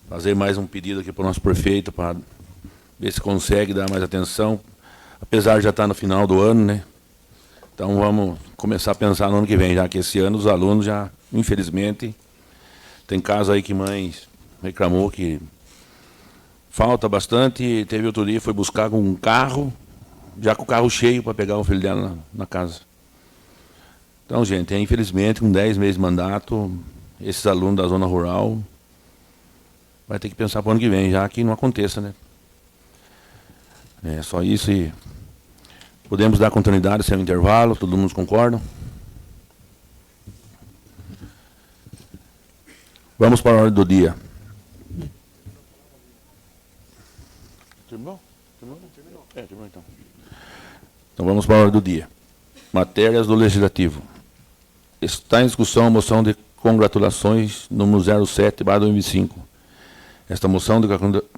fazer mais um pedido aqui para o nosso prefeito, para ver se consegue dar mais atenção, apesar de já estar no final do ano, né? Então vamos começar a pensar no ano que vem, já que esse ano os alunos já, infelizmente, tem casos aí que mães reclamou que falta bastante, teve outro dia, foi buscar com um carro, já com o carro cheio para pegar o filho dela na casa. Então, gente, infelizmente, com 10 meses de mandato, esses alunos da zona rural vai ter que pensar para o ano que vem, já que não aconteça, né? É só isso e podemos dar continuidade sem intervalo, todo mundo concorda? Vamos para a ordem do dia. Terminou? Terminou então. Então vamos para a ordem do dia. Matérias do Legislativo. Está em discussão a moção de congratulações número 07/2025. Esta moção de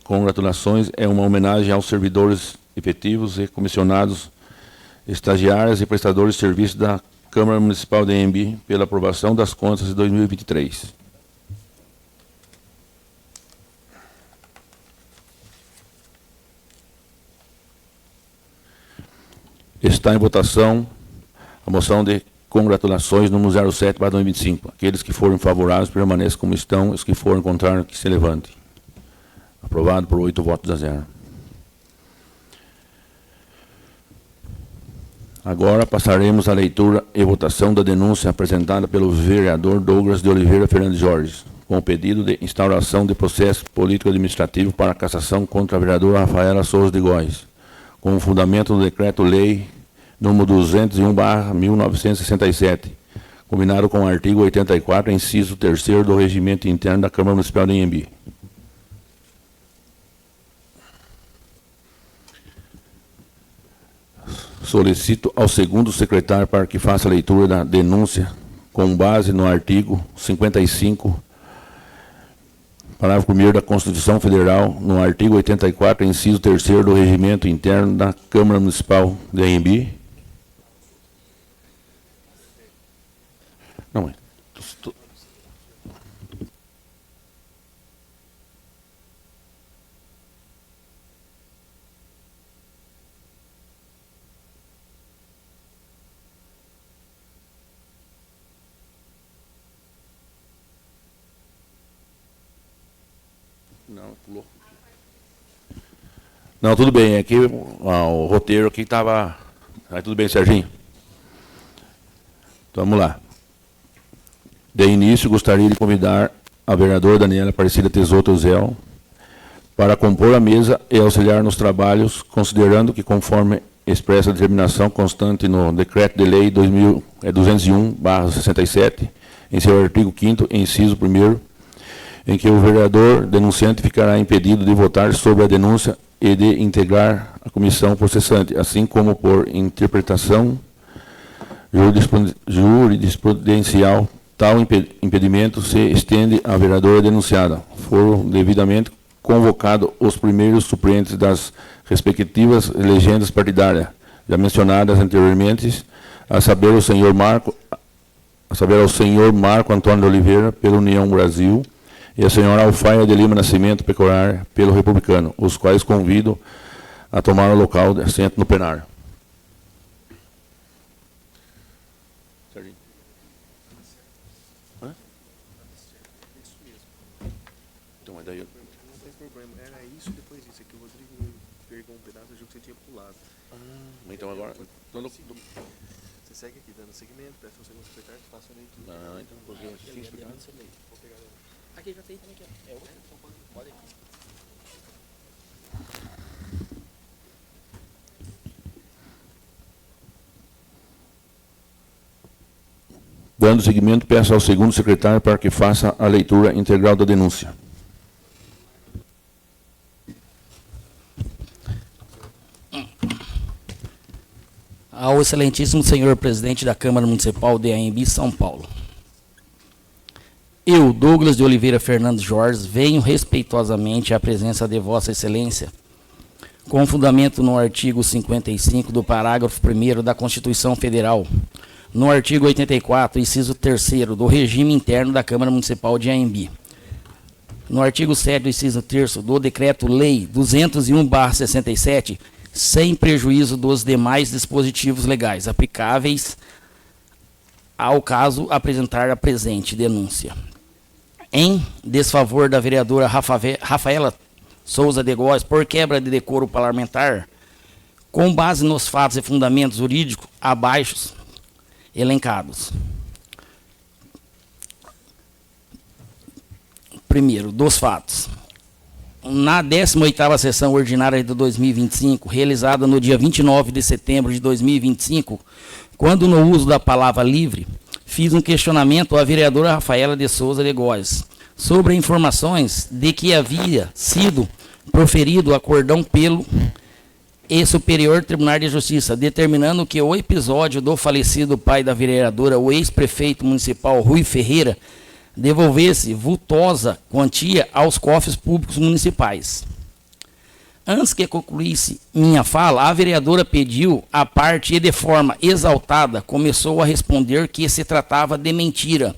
congratulações é uma homenagem aos servidores efetivos e comissionados, estagiários e prestadores de serviço da Câmara Municipal de Anhembi pela aprovação das contas de 2023. Está em votação a moção de congratulações número 07/2025. Aqueles que forem favoráveis permaneçam como estão, os que forem contrários que se levantem. Aprovado por 8 votos a 0. Agora passaremos à leitura e votação da denúncia apresentada pelo vereador Douglas de Oliveira Fernandes Jorge, com o pedido de instauração de processo político-administrativo para cassação contra a vereadora Rafaela Souza de Góes, com o fundamento do Decreto-Lei número 201/1967, combinado com o artigo 84, inciso 3º do Regimento Interno da Câmara Municipal de Anhembi. Solicito ao segundo secretário para que faça a leitura da denúncia com base no artigo 55, parágrafo 1º da Constituição Federal, no artigo 84, inciso 3º do Regimento Interno da Câmara Municipal de Anhembi. Não, Não, pulou. Não, tudo bem. Aqui o roteiro aqui estava. Aí tudo bem, Serginho? Então, vamos lá. De início, gostaria de convidar a vereadora Daniela Aparecida Tesoto Zéu para compor a mesa e auxiliar nos trabalhos, considerando que, conforme expressa a determinação constante no Decreto de Lei 201/67, em seu artigo 5º, inciso 1º, em que o vereador denunciante ficará impedido de votar sobre a denúncia e de integrar a comissão processante, assim como por interpretação jurisprudencial. Tal impedimento se estende à vereadora denunciada. Foram devidamente convocados os primeiros suplentes das respectivas legendas partidárias, já mencionadas anteriormente, a saber ao senhor Marco Antônio de Oliveira, pela União Brasil, e a senhora Alfaia de Lima Nascimento Pecorar, pelo Republicano, os quais convido a tomar o local de assento no plenário. Então, mas daí eu... Não tem problema. Era isso e depois isso. É que o Rodrigo pegou um pedaço do jogo que você tinha pulado. Então agora... Você segue aqui dando seguimento, peça um segundo secretário que faça a leitura. Não, então, porque eu tinha explicado. Vou pegar ela. Aqui já tem também, que é outro, então pode aqui. Dando seguimento, peço ao segundo secretário para que faça a leitura integral da denúncia. Ao excelentíssimo senhor presidente da Câmara Municipal de AMB, São Paulo. Eu, Douglas de Oliveira Fernandes Jorge, venho respeitosamente à presença de Vossa Excelência, com fundamento no artigo 55 do parágrafo 1º da Constituição Federal, no artigo 84, inciso 3º do regime interno da Câmara Municipal de AMB, no artigo 7, inciso 3º do Decreto-Lei 201/67, sem prejuízo dos demais dispositivos legais aplicáveis ao caso apresentar a presente denúncia. Em desfavor da vereadora Rafaela Souza de Góes por quebra de decoro parlamentar, com base nos fatos e fundamentos jurídicos abaixo elencados. Primeiro, dos fatos. Na 18ª sessão ordinária de 2025, realizada no dia 29 de setembro de 2025, quando no uso da palavra livre, fiz um questionamento à vereadora Rafaela de Souza de Góes sobre informações de que havia sido proferido acórdão pelo Superior Tribunal de Justiça, determinando que o episódio do falecido pai da vereadora, o ex-prefeito municipal Rui Ferreira, devolvesse vultosa quantia aos cofres públicos municipais. Antes que concluísse minha fala, a vereadora pediu à parte e, de forma exaltada, começou a responder que se tratava de mentira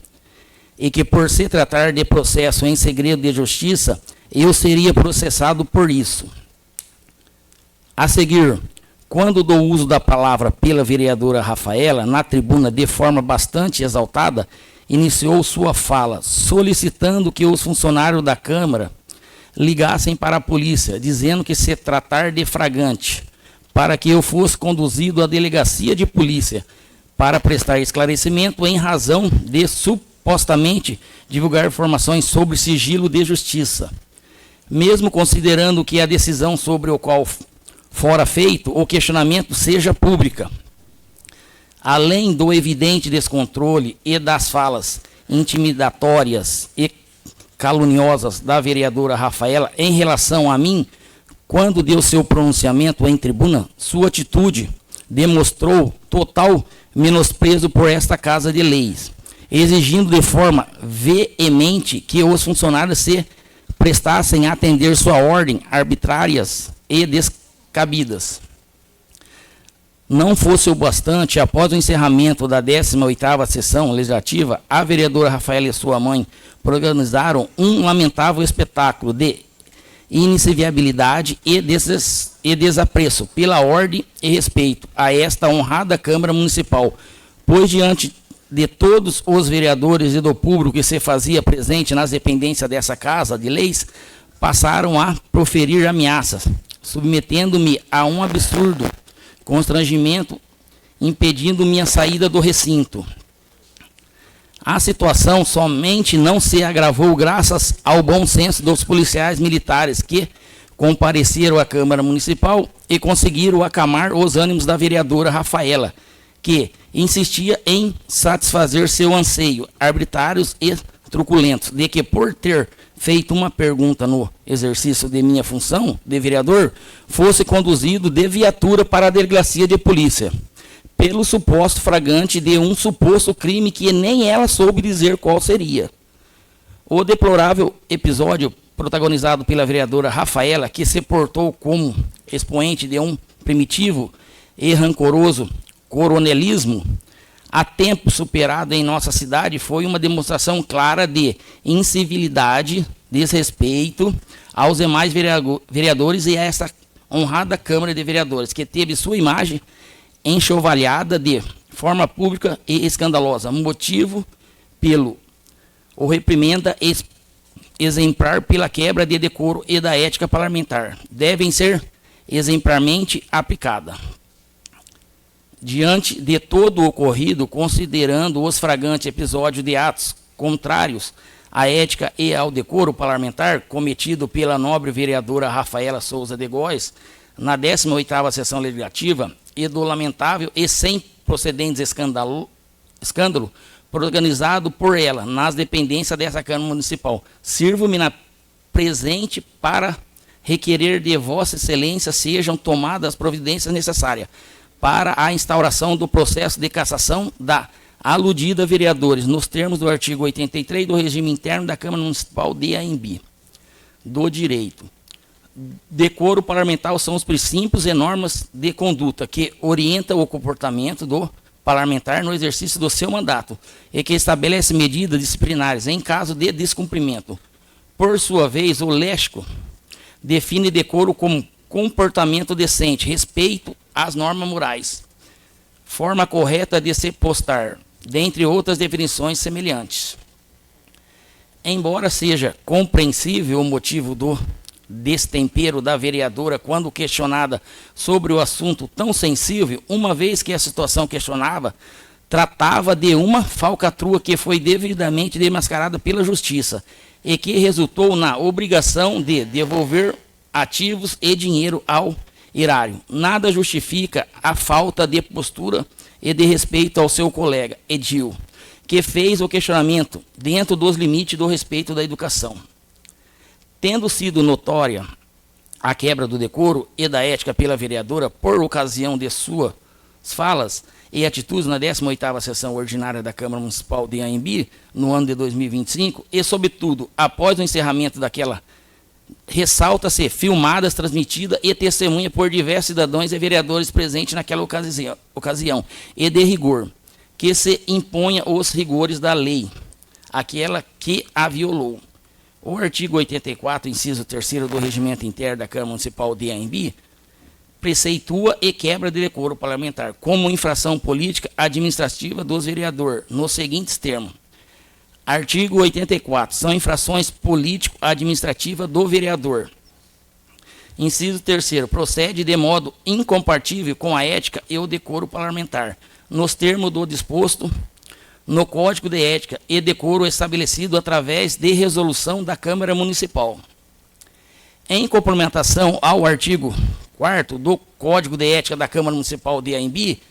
e que, por se tratar de processo em segredo de justiça, eu seria processado por isso. A seguir, quando do uso da palavra pela vereadora Rafaela, na tribuna, de forma bastante exaltada, iniciou sua fala, solicitando que os funcionários da Câmara ligassem para a polícia, dizendo que se tratar de flagrante, para que eu fosse conduzido à delegacia de polícia para prestar esclarecimento em razão de supostamente divulgar informações sobre sigilo de justiça. Mesmo considerando que a decisão sobre o qual fora feito o questionamento seja pública. Além do evidente descontrole e das falas intimidatórias e caluniosas da vereadora Rafaela em relação a mim, quando deu seu pronunciamento em tribuna, sua atitude demonstrou total menosprezo por esta Casa de Leis, exigindo de forma veemente que os funcionários se prestassem a atender sua ordem arbitrárias e descabidas. Não fosse o bastante, após o encerramento da 18ª sessão legislativa, a vereadora Rafaela e sua mãe organizaram um lamentável espetáculo de incivilidade e desapreço pela ordem e respeito a esta honrada Câmara Municipal, pois diante de todos os vereadores e do público que se fazia presente nas dependências dessa Casa de Leis, passaram a proferir ameaças, submetendo-me a um absurdo constrangimento, impedindo minha saída do recinto. A situação somente não se agravou graças ao bom senso dos policiais militares que compareceram à Câmara Municipal e conseguiram acalmar os ânimos da vereadora Rafaela, que insistia em satisfazer seu anseio arbitrários e truculentos de que, por ter feito uma pergunta no exercício de minha função de vereador, fosse conduzido de viatura para a delegacia de polícia, pelo suposto flagrante de um suposto crime que nem ela soube dizer qual seria. O deplorável episódio protagonizado pela vereadora Rafaela, que se portou como expoente de um primitivo e rancoroso coronelismo, há tempo superado em nossa cidade, foi uma demonstração clara de incivilidade, desrespeito aos demais vereadores e a essa honrada Câmara de Vereadores, que teve sua imagem enxovalhada de forma pública e escandalosa, motivo pelo o reprimenda exemplar pela quebra de decoro e da ética parlamentar. Devem ser exemplarmente aplicadas. Diante de todo o ocorrido, considerando os flagrantes episódios de atos contrários à ética e ao decoro parlamentar cometido pela nobre vereadora Rafaela Souza de Góes na 18ª sessão legislativa e do lamentável e sem procedentes escândalo organizado por ela nas dependências dessa Câmara Municipal, sirvo-me na presente para requerer de Vossa Excelência sejam tomadas as providências necessárias para a instauração do processo de cassação da aludida vereadores, nos termos do artigo 83 do regime interno da Câmara Municipal de Anhembi. Do direito. Decoro parlamentar são os princípios e normas de conduta que orientam o comportamento do parlamentar no exercício do seu mandato e que estabelece medidas disciplinares em caso de descumprimento. Por sua vez, o léxico define decoro como comportamento decente, respeito às normas morais, forma correta de se postar, dentre outras definições semelhantes. Embora seja compreensível o motivo do destempero da vereadora quando questionada sobre o assunto tão sensível, uma vez que a situação questionava tratava de uma falcatrua que foi devidamente desmascarada pela Justiça e que resultou na obrigação de devolver ativos e dinheiro ao erário. Nada justifica a falta de postura e de respeito ao seu colega, Edil, que fez o questionamento dentro dos limites do respeito da educação. Tendo sido notória a quebra do decoro e da ética pela vereadora por ocasião de suas falas e atitudes na 18ª sessão ordinária da Câmara Municipal de Anhembi, no ano de 2025, e, sobretudo, após o encerramento daquela, ressalta-se filmadas, transmitidas e testemunha por diversos cidadãos e vereadores presentes naquela ocasião, e de rigor, que se imponha os rigores da lei, aquela que a violou. O artigo 84, inciso 3º do Regimento Interno da Câmara Municipal de Anhembi, preceitua e quebra de decoro parlamentar como infração política administrativa dos vereadores, nos seguintes termos. Artigo 84. São infrações político-administrativas do vereador. Inciso 3º. Procede de modo incompatível com a ética e o decoro parlamentar, nos termos do disposto no Código de Ética e Decoro estabelecido através de resolução da Câmara Municipal. Em complementação ao artigo 4º do Código de Ética da Câmara Municipal de Anhembi,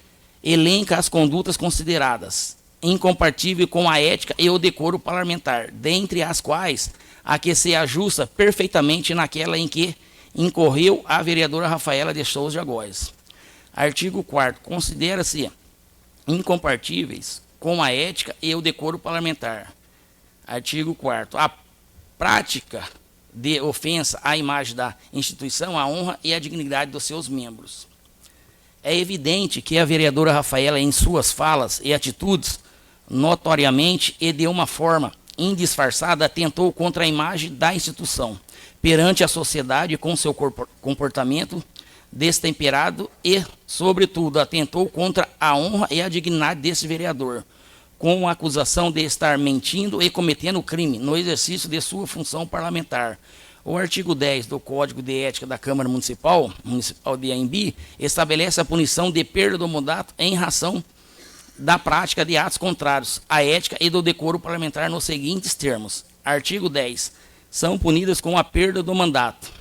elenca as condutas consideradas incompatíveis com a ética e o decoro parlamentar, dentre as quais a que se ajusta perfeitamente naquela em que incorreu a vereadora Rafaela de Souza de Góes. Artigo 4º. Considera-se incompatíveis com a ética e o decoro parlamentar. Artigo 4º. A prática de ofensa à imagem da instituição, à honra e à dignidade dos seus membros. É evidente que a vereadora Rafaela, em suas falas e atitudes, notoriamente e de uma forma indisfarçada, atentou contra a imagem da instituição perante a sociedade com seu comportamento destemperado e, sobretudo, atentou contra a honra e a dignidade desse vereador, com a acusação de estar mentindo e cometendo crime no exercício de sua função parlamentar. O artigo 10 do Código de Ética da Câmara Municipal de Anhembi estabelece a punição de perda do mandato em razão da prática de atos contrários à ética e do decoro parlamentar nos seguintes termos. Artigo 10. São punidas com a perda do mandato.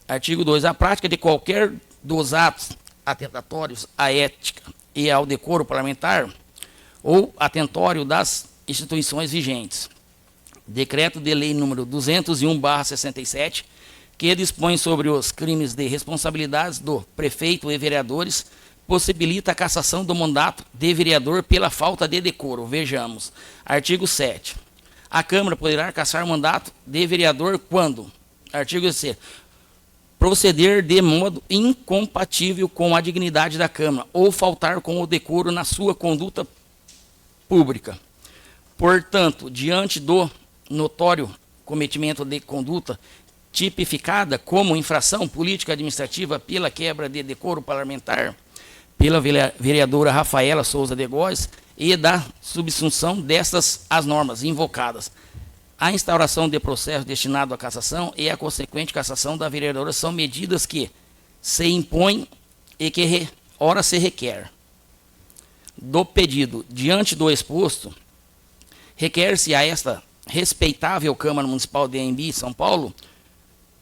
Artigo 2. A prática de qualquer dos atos atentatórios à ética e ao decoro parlamentar ou atentório das instituições vigentes. Decreto de Lei número 201/67, que dispõe sobre os crimes de responsabilidades do prefeito e vereadores, possibilita a cassação do mandato de vereador pela falta de decoro. Vejamos. Artigo 7. A Câmara poderá cassar o mandato de vereador quando, artigo 6, proceder de modo incompatível com a dignidade da Câmara ou faltar com o decoro na sua conduta pública. Portanto, diante do notório cometimento de conduta tipificada como infração política administrativa pela quebra de decoro parlamentar pela vereadora Rafaela Souza de Góes e da subsunção destas as normas invocadas, A instauração de processo destinado à cassação e a consequente cassação da vereadora são medidas que se impõem e que ora se requer. Do pedido, diante do exposto, requer-se a esta respeitável Câmara Municipal de Anhembi, São Paulo,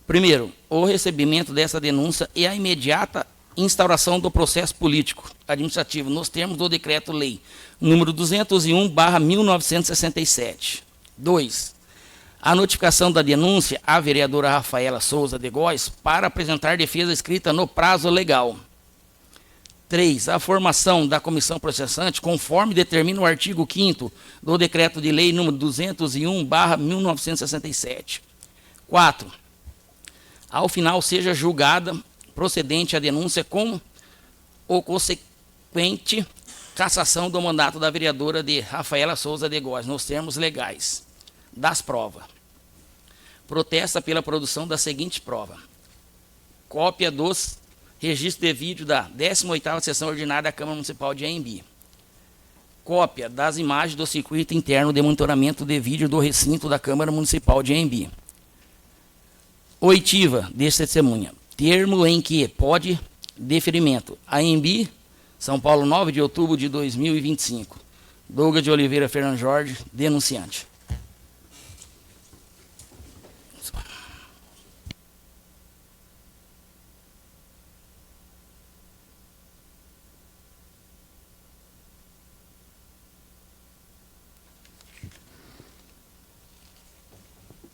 primeiro, o recebimento dessa denúncia e a imediata instauração do processo político administrativo nos termos do Decreto-Lei número 201/1967. 2. A notificação da denúncia à vereadora Rafaela Souza de Góes para apresentar defesa escrita no prazo legal. 3. A formação da comissão processante, conforme determina o artigo 5º do Decreto de Lei número 201/1967. 4. Ao final seja julgada procedente a denúncia com o consequente cassação do mandato da vereadora de Rafaela Souza de Góes, nos termos legais das provas. Protesta pela produção da seguinte prova: cópia dos registros de vídeo da 18ª Sessão Ordinária da Câmara Municipal de Anhembi. Cópia das imagens do circuito interno de monitoramento de vídeo do recinto da Câmara Municipal de Anhembi. Oitiva de testemunha. Termo em que pode deferimento. Anhembi, São Paulo, 9 de outubro de 2025. Douglas de Oliveira Fernando Jorge, denunciante.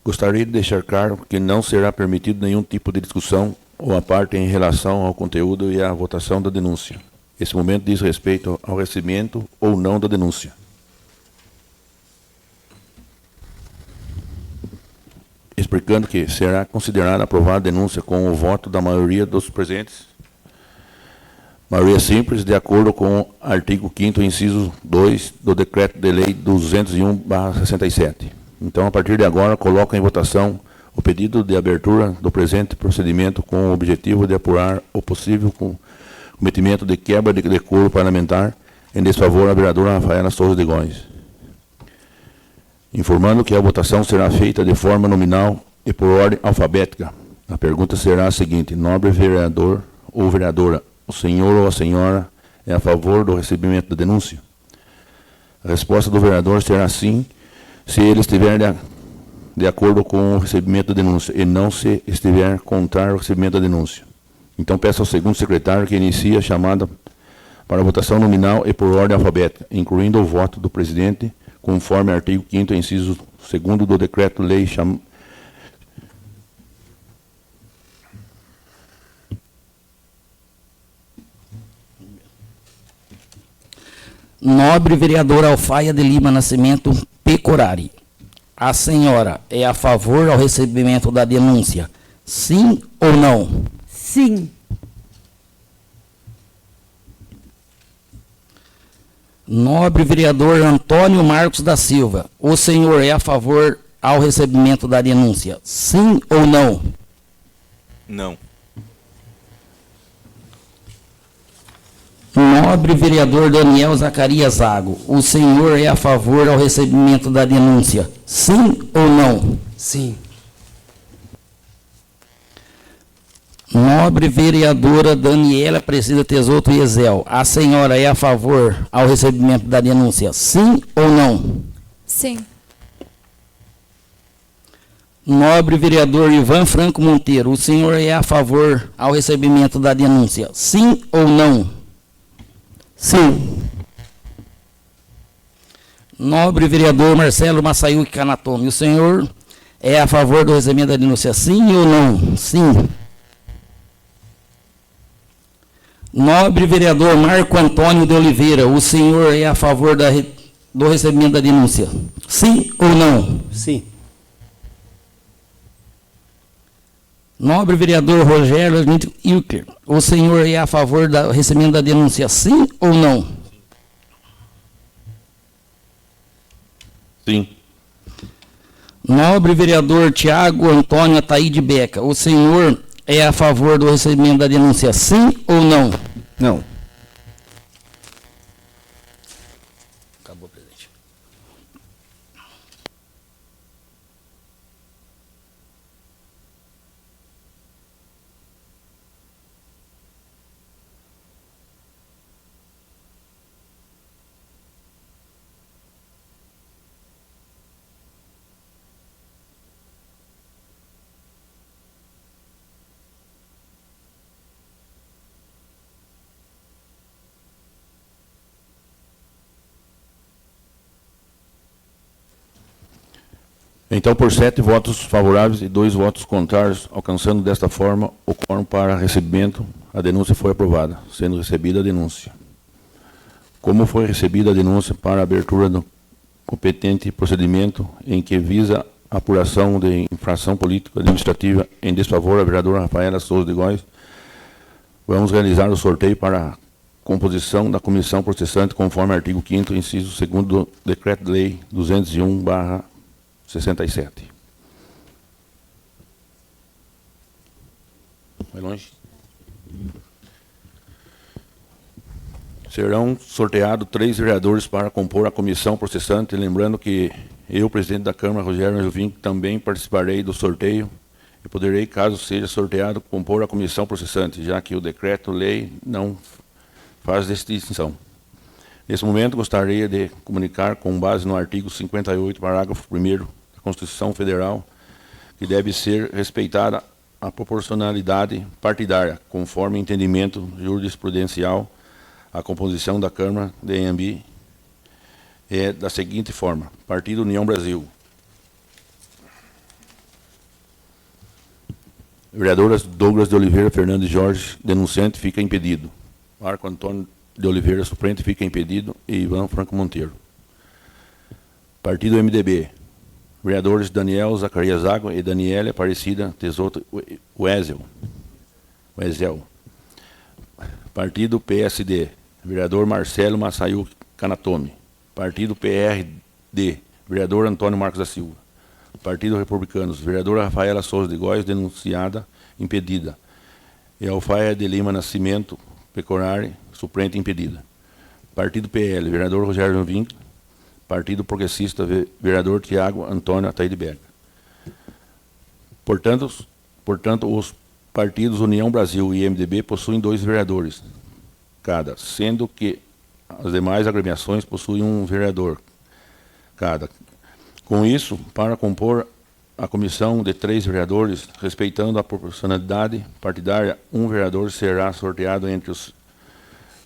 Gostaria de deixar claro que não será permitido nenhum tipo de discussão ou a parte em relação ao conteúdo e à votação da denúncia. Esse momento diz respeito ao recebimento ou não da denúncia. Explicando que será considerada aprovada a denúncia com o voto da maioria dos presentes, maioria simples, de acordo com o artigo 5º, inciso 2 do Decreto de Lei 201/67. Então, a partir de agora, coloco em votação o pedido de abertura do presente procedimento com o objetivo de apurar o possível cometimento de quebra de decoro parlamentar em desfavor da vereadora Rafaela Souza de Góes. Informando que a votação será feita de forma nominal e por ordem alfabética. A pergunta será a seguinte: nobre vereador ou vereadora, o senhor ou a senhora é a favor do recebimento da denúncia? A resposta do vereador será sim, se ele estiver de acordo com o recebimento da denúncia e não se estiver contrário ao recebimento da denúncia. Então peço ao segundo secretário que inicie a chamada para a votação nominal e por ordem alfabética, incluindo o voto do presidente, conforme artigo 5º, inciso 2º do Decreto-Lei Nobre vereador Alfaia de Lima Nascimento Pecorari. A senhora é a favor ao recebimento da denúncia? Sim ou não? Sim. Nobre vereador Antônio Marcos da Silva. O senhor é a favor ao recebimento da denúncia? Sim ou não? Não. Nobre vereador Daniel Zacarias Zago, o senhor é a favor ao recebimento da denúncia? Sim ou não? Sim. Nobre vereadora Daniela Presida Tesoto Ezel, a senhora é a favor ao recebimento da denúncia? Sim ou não? Sim. Nobre vereador Ivan Franco Monteiro, o senhor é a favor ao recebimento da denúncia? Sim ou não? Sim. Nobre vereador Marcelo Massayuki Kanatomi, o senhor é a favor do recebimento da denúncia? Sim ou não? Sim. Nobre vereador Marco Antônio de Oliveira, o senhor é a favor do recebimento da denúncia? Sim ou não? Sim. Nobre vereador Rogério Ilker, o senhor é a favor do recebimento da denúncia? Sim ou não? Sim. Nobre vereador Tiago Antônio Ataíde Beca, o senhor é a favor do recebimento da denúncia? Sim ou não? Não. Acabou, presidente. Então, por 7 votos favoráveis e 2 votos contrários, alcançando desta forma o quórum para recebimento, a denúncia foi aprovada, sendo recebida a denúncia. Como foi recebida a denúncia para a abertura do competente procedimento em que visa a apuração de infração política administrativa em desfavor da vereadora Rafaela Souza de Góes, vamos realizar o sorteio para a composição da comissão processante conforme artigo 5º, inciso 2º do Decreto-Lei 201/67. Vai longe. Serão sorteados 3 vereadores para compor a comissão processante, lembrando que eu, presidente da Câmara, Rogério Angelvin, também participarei do sorteio e poderei, caso seja sorteado, compor a comissão processante, já que o decreto-lei não faz distinção. Nesse momento, gostaria de comunicar, com base no artigo 58, parágrafo 1º da Constituição Federal, que deve ser respeitada a proporcionalidade partidária, conforme entendimento jurisprudencial. A composição da Câmara de Inhambi é da seguinte forma: Partido União Brasil. Vereadoras Douglas de Oliveira Fernandes Jorge, denunciante, fica impedido. Marco Antônio de Oliveira, suplente, fica impedido. E Ivan Franco Monteiro. Partido MDB. Vereadores Daniel Zacarias Zago e Daniela Aparecida Tesoto Wesel. Partido PSD. Vereador Marcelo Massayu Kanatomi. Partido PRD. Vereador Antônio Marcos da Silva. Partido Republicanos. Vereadora Rafaela Souza de Góes, denunciada, impedida. E Alfaia de Lima Nascimento Pecorari, suplente, impedida. Partido PL. Vereador Rogério Angelvin. Partido Progressista. Vereador Tiago Antônio Ataíde Berga. Portanto, os partidos União Brasil e MDB possuem 2 vereadores cada, sendo que as demais agremiações possuem 1 vereador cada. Com isso, para compor a comissão de 3 vereadores, respeitando a proporcionalidade partidária, 1 vereador será sorteado entre os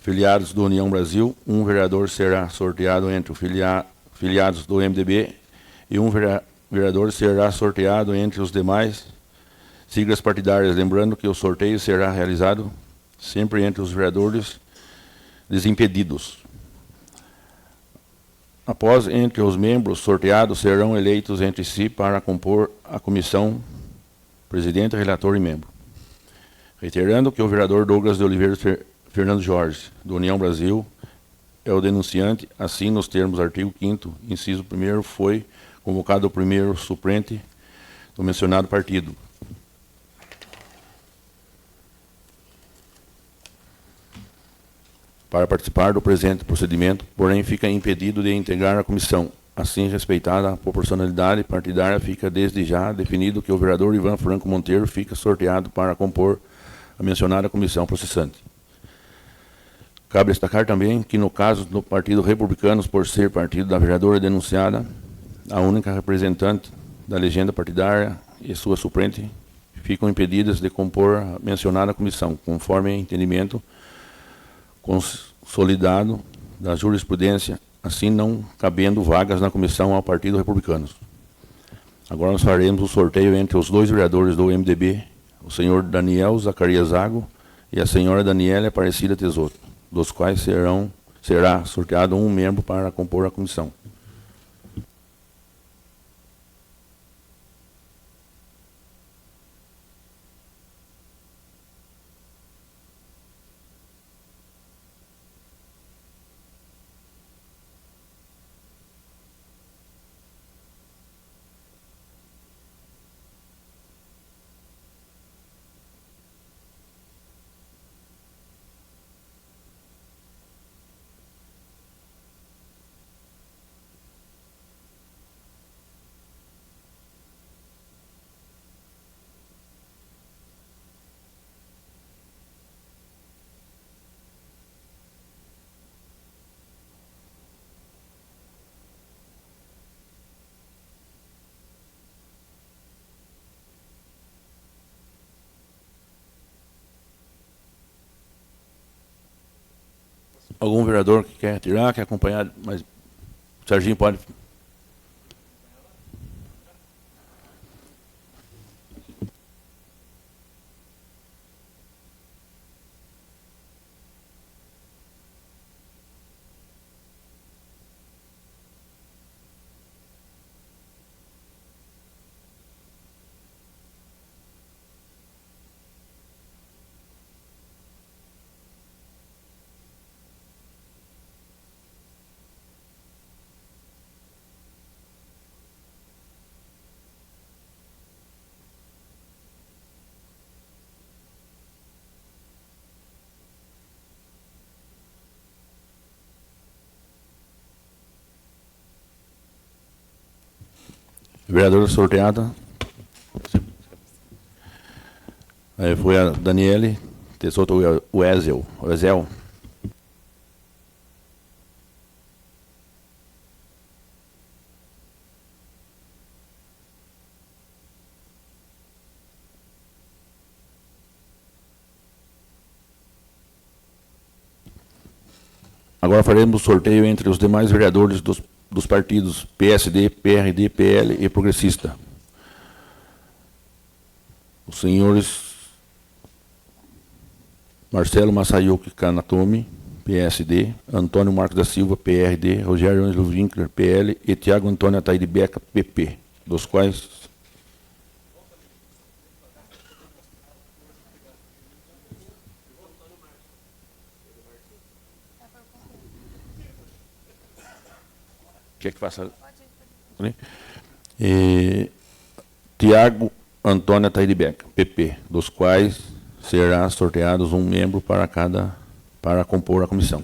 filiados do União Brasil, 1 vereador será sorteado entre os filiados do MDB e 1 vereador será sorteado entre os demais siglas partidárias, lembrando que o sorteio será realizado sempre entre os vereadores desimpedidos. Após, entre os membros sorteados, serão eleitos entre si para compor a comissão presidente, relator e membro. Reiterando que o vereador Douglas de Oliveira Fernando Jorge, do União Brasil, é o denunciante, assim, nos termos do artigo 5º, inciso 1º, foi convocado o primeiro suplente do mencionado partido. Para participar do presente procedimento, porém fica impedido de integrar a comissão. Assim, respeitada a proporcionalidade partidária, fica desde já definido que o vereador Ivan Franco Monteiro fica sorteado para compor a mencionada comissão processante. Cabe destacar também que, no caso do Partido Republicanos, por ser partido da vereadora denunciada, a única representante da legenda partidária e sua suplente ficam impedidas de compor a mencionada comissão, conforme entendimento consolidado da jurisprudência, assim não cabendo vagas na comissão ao Partido Republicanos. Agora nós faremos o sorteio entre os 2 vereadores do MDB, o senhor Daniel Zacarias Zago e a senhora Daniela Aparecida Tesoto, dos quais será sorteado 1 membro para compor a comissão. Algum vereador que quer tirar, quer acompanhar, mas o Serginho pode. Vereadora sorteada. Foi a Daniele Tessoto Wezel. Agora faremos o sorteio entre os demais vereadores dos partidos PSD, PRD, PL e Progressista. Os senhores Marcelo Masayuki Kanatomi, PSD, Antônio Marcos da Silva, PRD, Rogério Ângelo Winkler, PL e Tiago Antônio Ataíde Beca, PP, dos quais... Quer que faça? Tiago Antônio Ataíde Beca, PP, dos quais será sorteados um membro para compor a comissão.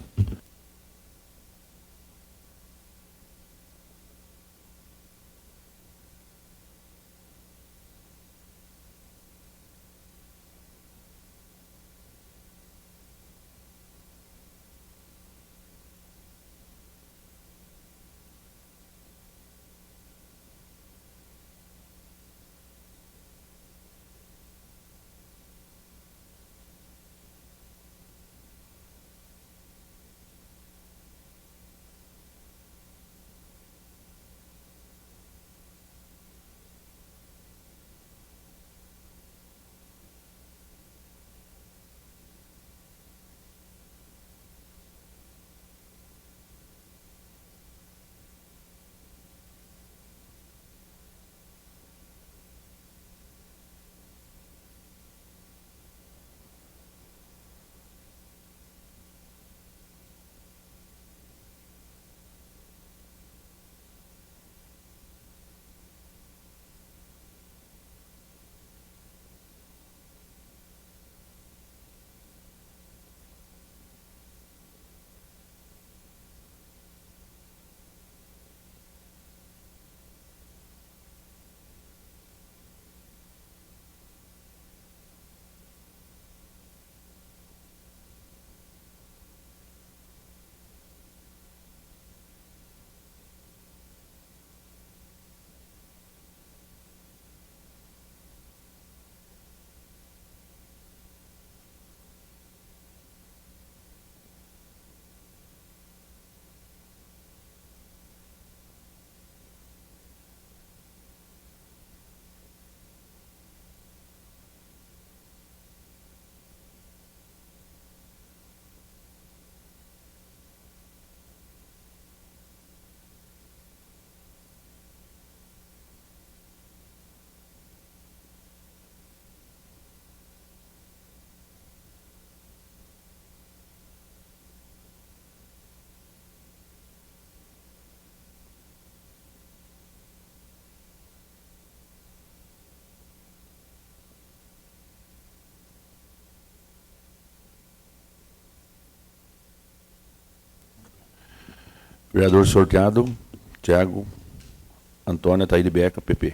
Vereador sorteado, Tiago Antônio Ataíde Beca, PP.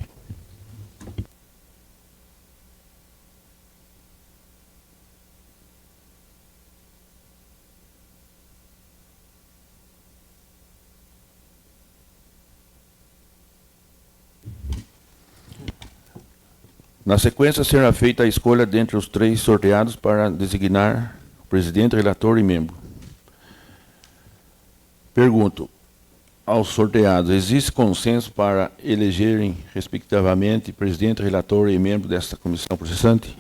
Na sequência, será feita a escolha dentre os 3 sorteados para designar o presidente, relator e membro. Pergunto aos sorteados, existe consenso para elegerem, respectivamente, presidente, relator e membro desta comissão processante?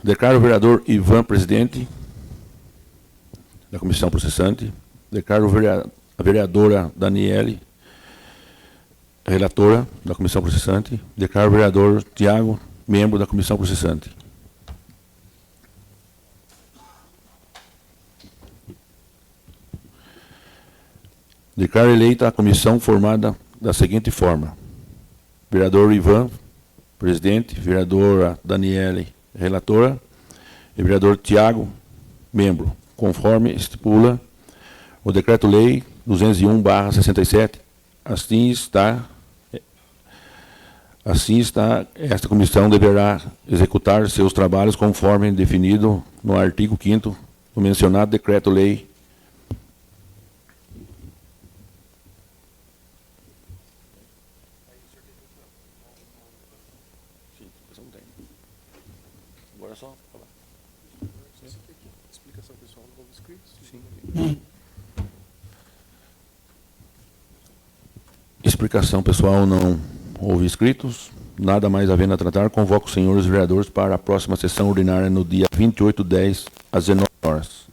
Declaro o vereador Ivan presidente da comissão processante. Declaro a vereadora Daniele relatora da comissão processante. Declaro o vereador Tiago membro da comissão processante. Declaro eleita a comissão formada da seguinte forma: vereador Ivan, presidente, vereadora Daniele, relatora, e vereador Tiago, membro, conforme estipula o Decreto-Lei 201/67. Assim está, esta comissão deverá executar seus trabalhos conforme definido no artigo 5º do mencionado Decreto-Lei. Agora é só falar. Explicação pessoal no novo inscrito? Sim. Explicação pessoal, não houve inscritos. Nada mais havendo a tratar, convoco os senhores vereadores para a próxima sessão ordinária no dia 28/10, às 19 horas.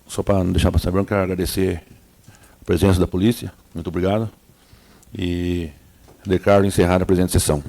Só para não deixar passar branco, quero agradecer a presença da polícia. Muito obrigado. E declaro encerrada a presente sessão.